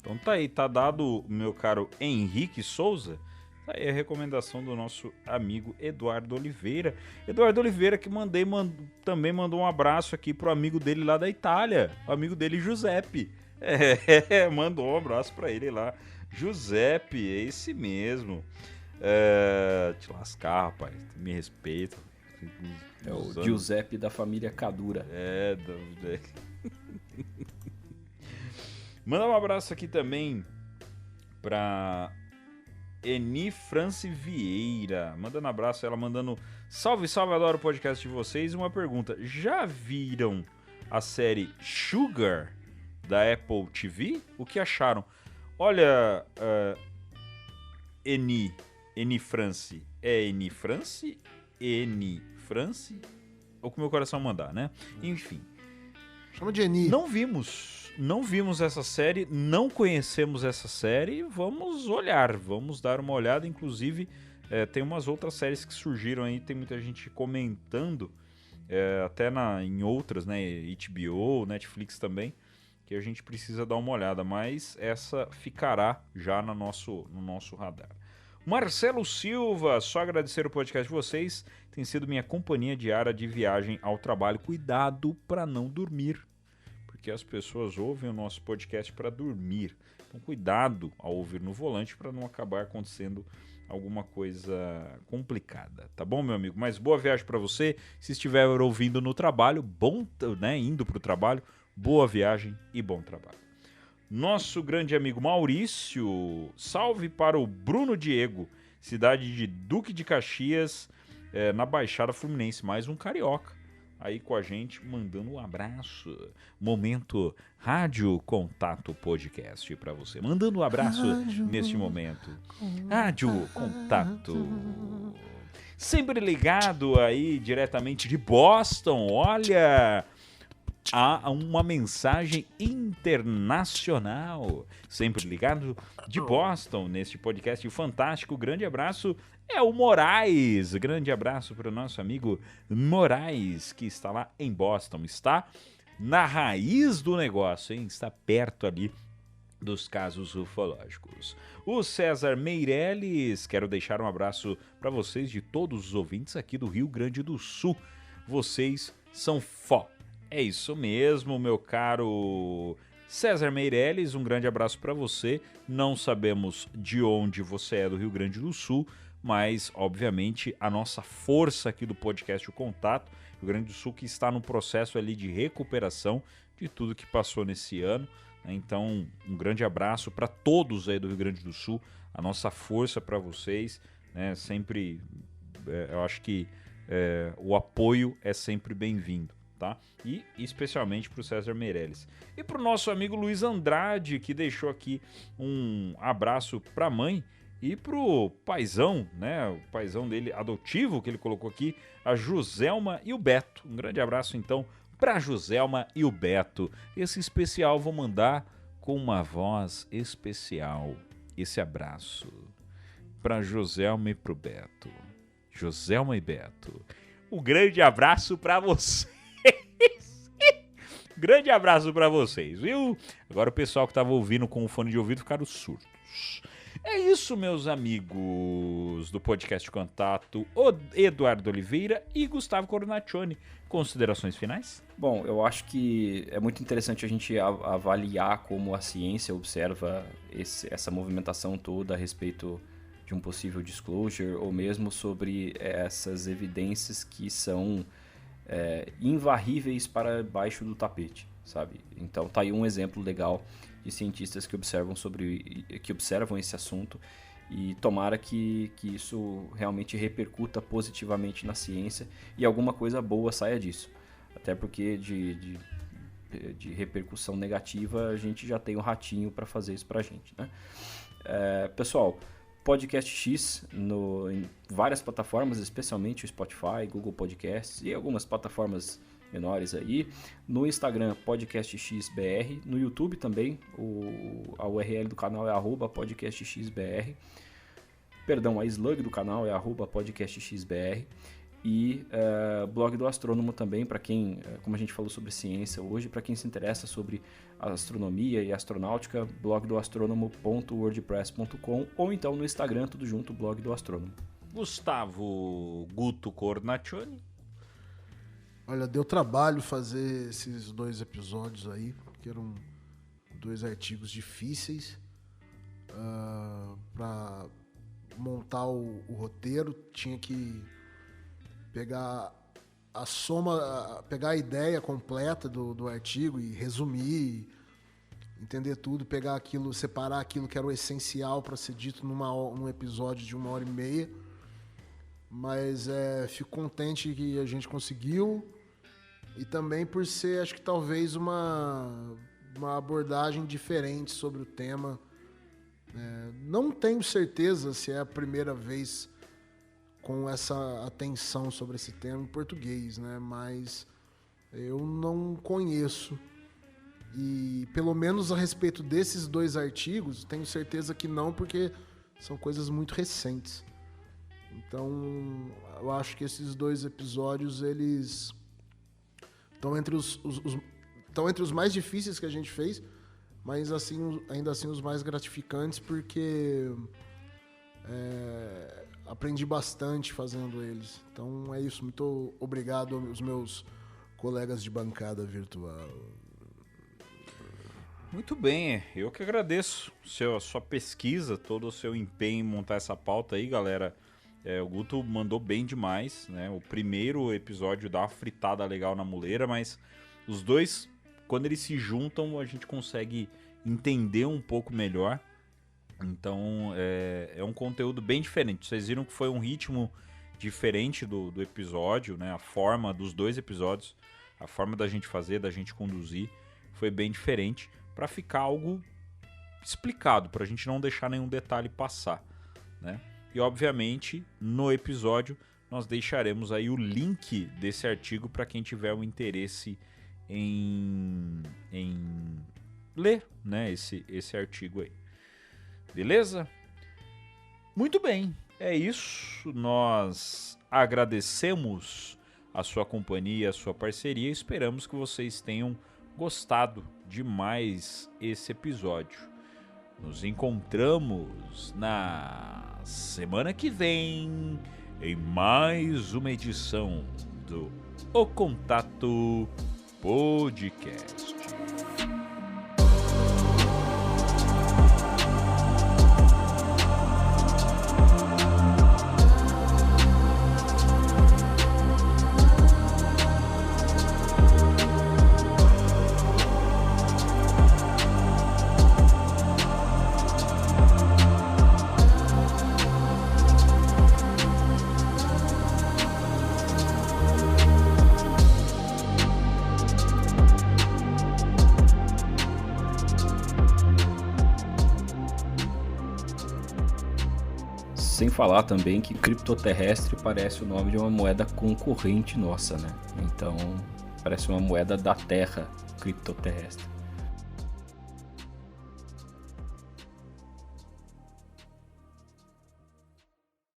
Então tá aí, tá dado, meu caro Henrique Souza, Tá aí a recomendação do nosso amigo Eduardo Oliveira. Eduardo Oliveira que também mandou um abraço aqui pro amigo dele lá da Itália, o amigo dele Giuseppe. Mandou um abraço pra ele lá. Giuseppe, é esse mesmo. Te lascar, rapaz. Me respeita. É o Giuseppe da família Cadura. Manda um abraço aqui também pra Eni France Vieira. Mandando um abraço, ela mandando salve, salve, adoro o podcast de vocês. Uma pergunta, já viram a série Sugar da Apple TV? O que acharam? Olha, Eni France, é Eni France? Eni France? Ou que o meu coração mandar, né? Enfim. Chama de Eni. Não vimos essa série, não conhecemos essa série, vamos olhar, vamos dar uma olhada. Inclusive, tem umas outras séries que surgiram aí, tem muita gente comentando, até em outras, né, HBO, Netflix também, que a gente precisa dar uma olhada, mas essa ficará já no nosso radar. Marcelo Silva, só agradecer o podcast de vocês, tem sido minha companhia diária de viagem ao trabalho. Cuidado para não dormir, porque as pessoas ouvem o nosso podcast para dormir. Então cuidado ao ouvir no volante para não acabar acontecendo alguma coisa complicada, tá bom, meu amigo? Mas boa viagem para você. Se estiver ouvindo no trabalho, indo para o trabalho, boa viagem e bom trabalho. Nosso grande amigo Maurício, salve para o Bruno Diego, cidade de Duque de Caxias, na Baixada Fluminense, mais um carioca aí com a gente, mandando um abraço. Momento Rádio Contato Podcast para você, mandando um abraço neste momento. Rádio Contato, sempre ligado aí diretamente de Boston. Olha, há uma mensagem internacional, sempre ligado de Boston neste podcast fantástico. Grande abraço, é o Moraes. Grande abraço para o nosso amigo Moraes, que está lá em Boston, está na raiz do negócio, hein? Está perto ali dos casos ufológicos. O César Meirelles, quero deixar um abraço para vocês, de todos os ouvintes aqui do Rio Grande do Sul. Vocês são fó. É isso mesmo, meu caro César Meirelles, um grande abraço para você. Não sabemos de onde você é do Rio Grande do Sul, mas, obviamente, a nossa força aqui do podcast O Contato, Rio Grande do Sul, que está no processo ali de recuperação de tudo que passou nesse ano, né? Então, um grande abraço para todos aí do Rio Grande do Sul, a nossa força para vocês, né? Sempre, eu acho que o apoio é sempre bem-vindo. Tá? E especialmente para o César Meirelles. E para o nosso amigo Luiz Andrade, que deixou aqui um abraço para a mãe e para o paizão, né? O paizão dele adotivo, que ele colocou aqui, a Joselma e o Beto. Um grande abraço então para a Joselma e o Beto. Esse especial vou mandar com uma voz especial. Esse abraço para Joselma e para o Beto. Joselma e Beto. Um grande abraço para você. Grande abraço pra vocês, viu? Agora o pessoal que tava ouvindo com o fone de ouvido ficaram surdos. É isso, meus amigos do podcast Contato, o Eduardo Oliveira e Gustavo Coronaccioni. Considerações finais? Bom, eu acho que é muito interessante a gente avaliar como a ciência observa essa movimentação toda a respeito de um possível disclosure, ou mesmo sobre essas evidências que são invarríveis para baixo do tapete, sabe? Então tá aí um exemplo legal de cientistas que observam esse assunto, e tomara que isso realmente repercuta positivamente na ciência e alguma coisa boa saia disso. Até porque de repercussão negativa a gente já tem o ratinho para fazer isso pra gente, né? Pessoal, Podcast X em várias plataformas, especialmente o Spotify, Google Podcasts e algumas plataformas menores aí. No Instagram, Podcast XBR. No YouTube também, a URL do canal é @podcastxbr. Perdão, a slug do canal é @podcastxbr. E blog do astrônomo também, para quem, como a gente falou sobre ciência hoje, para quem se interessa sobre astronomia e astronáutica, blogdoastrônomo.wordpress.com, ou então no Instagram, tudo junto, blog do astrônomo. Gustavo Guto Cornaccioni. Olha, deu trabalho fazer esses 2 episódios aí, porque eram 2 artigos difíceis. Para montar o roteiro, tinha que pegar a soma, pegar a ideia completa do artigo e resumir, entender tudo, pegar aquilo, separar aquilo que era o essencial para ser dito num episódio de 1h30. Mas fico contente que a gente conseguiu, e também por ser, acho que talvez uma abordagem diferente sobre o tema. Não tenho certeza se é a primeira vez com essa atenção sobre esse tema em português, né? Mas eu não conheço. E pelo menos a respeito desses 2 artigos, tenho certeza que não, porque são coisas muito recentes. Então, eu acho que esses 2 episódios, eles estão entre os mais difíceis que a gente fez, mas assim, ainda assim os mais gratificantes, porque aprendi bastante fazendo eles. Então é isso, muito obrigado aos meus colegas de bancada virtual. Muito bem, eu que agradeço a sua pesquisa, todo o seu empenho em montar essa pauta aí, galera. O Guto mandou bem demais, né? O primeiro episódio dá uma fritada legal na muleira, mas os 2, quando eles se juntam, a gente consegue entender um pouco melhor. Então é um conteúdo bem diferente. Vocês viram que foi um ritmo diferente do episódio, né? A forma dos 2 episódios, a forma da gente fazer, da gente conduzir, foi bem diferente, para ficar algo explicado, para a gente não deixar nenhum detalhe passar, né? E obviamente no episódio nós deixaremos aí o link desse artigo para quem tiver o interesse em ler, né, esse artigo aí. Beleza? Muito bem, é isso. Nós agradecemos a sua companhia, a sua parceria. Esperamos que vocês tenham gostado de mais esse episódio. Nos encontramos na semana que vem em mais uma edição do O Contato Podcast. Sem falar também que criptoterrestre parece o nome de uma moeda concorrente nossa, né? Então, parece uma moeda da Terra, criptoterrestre.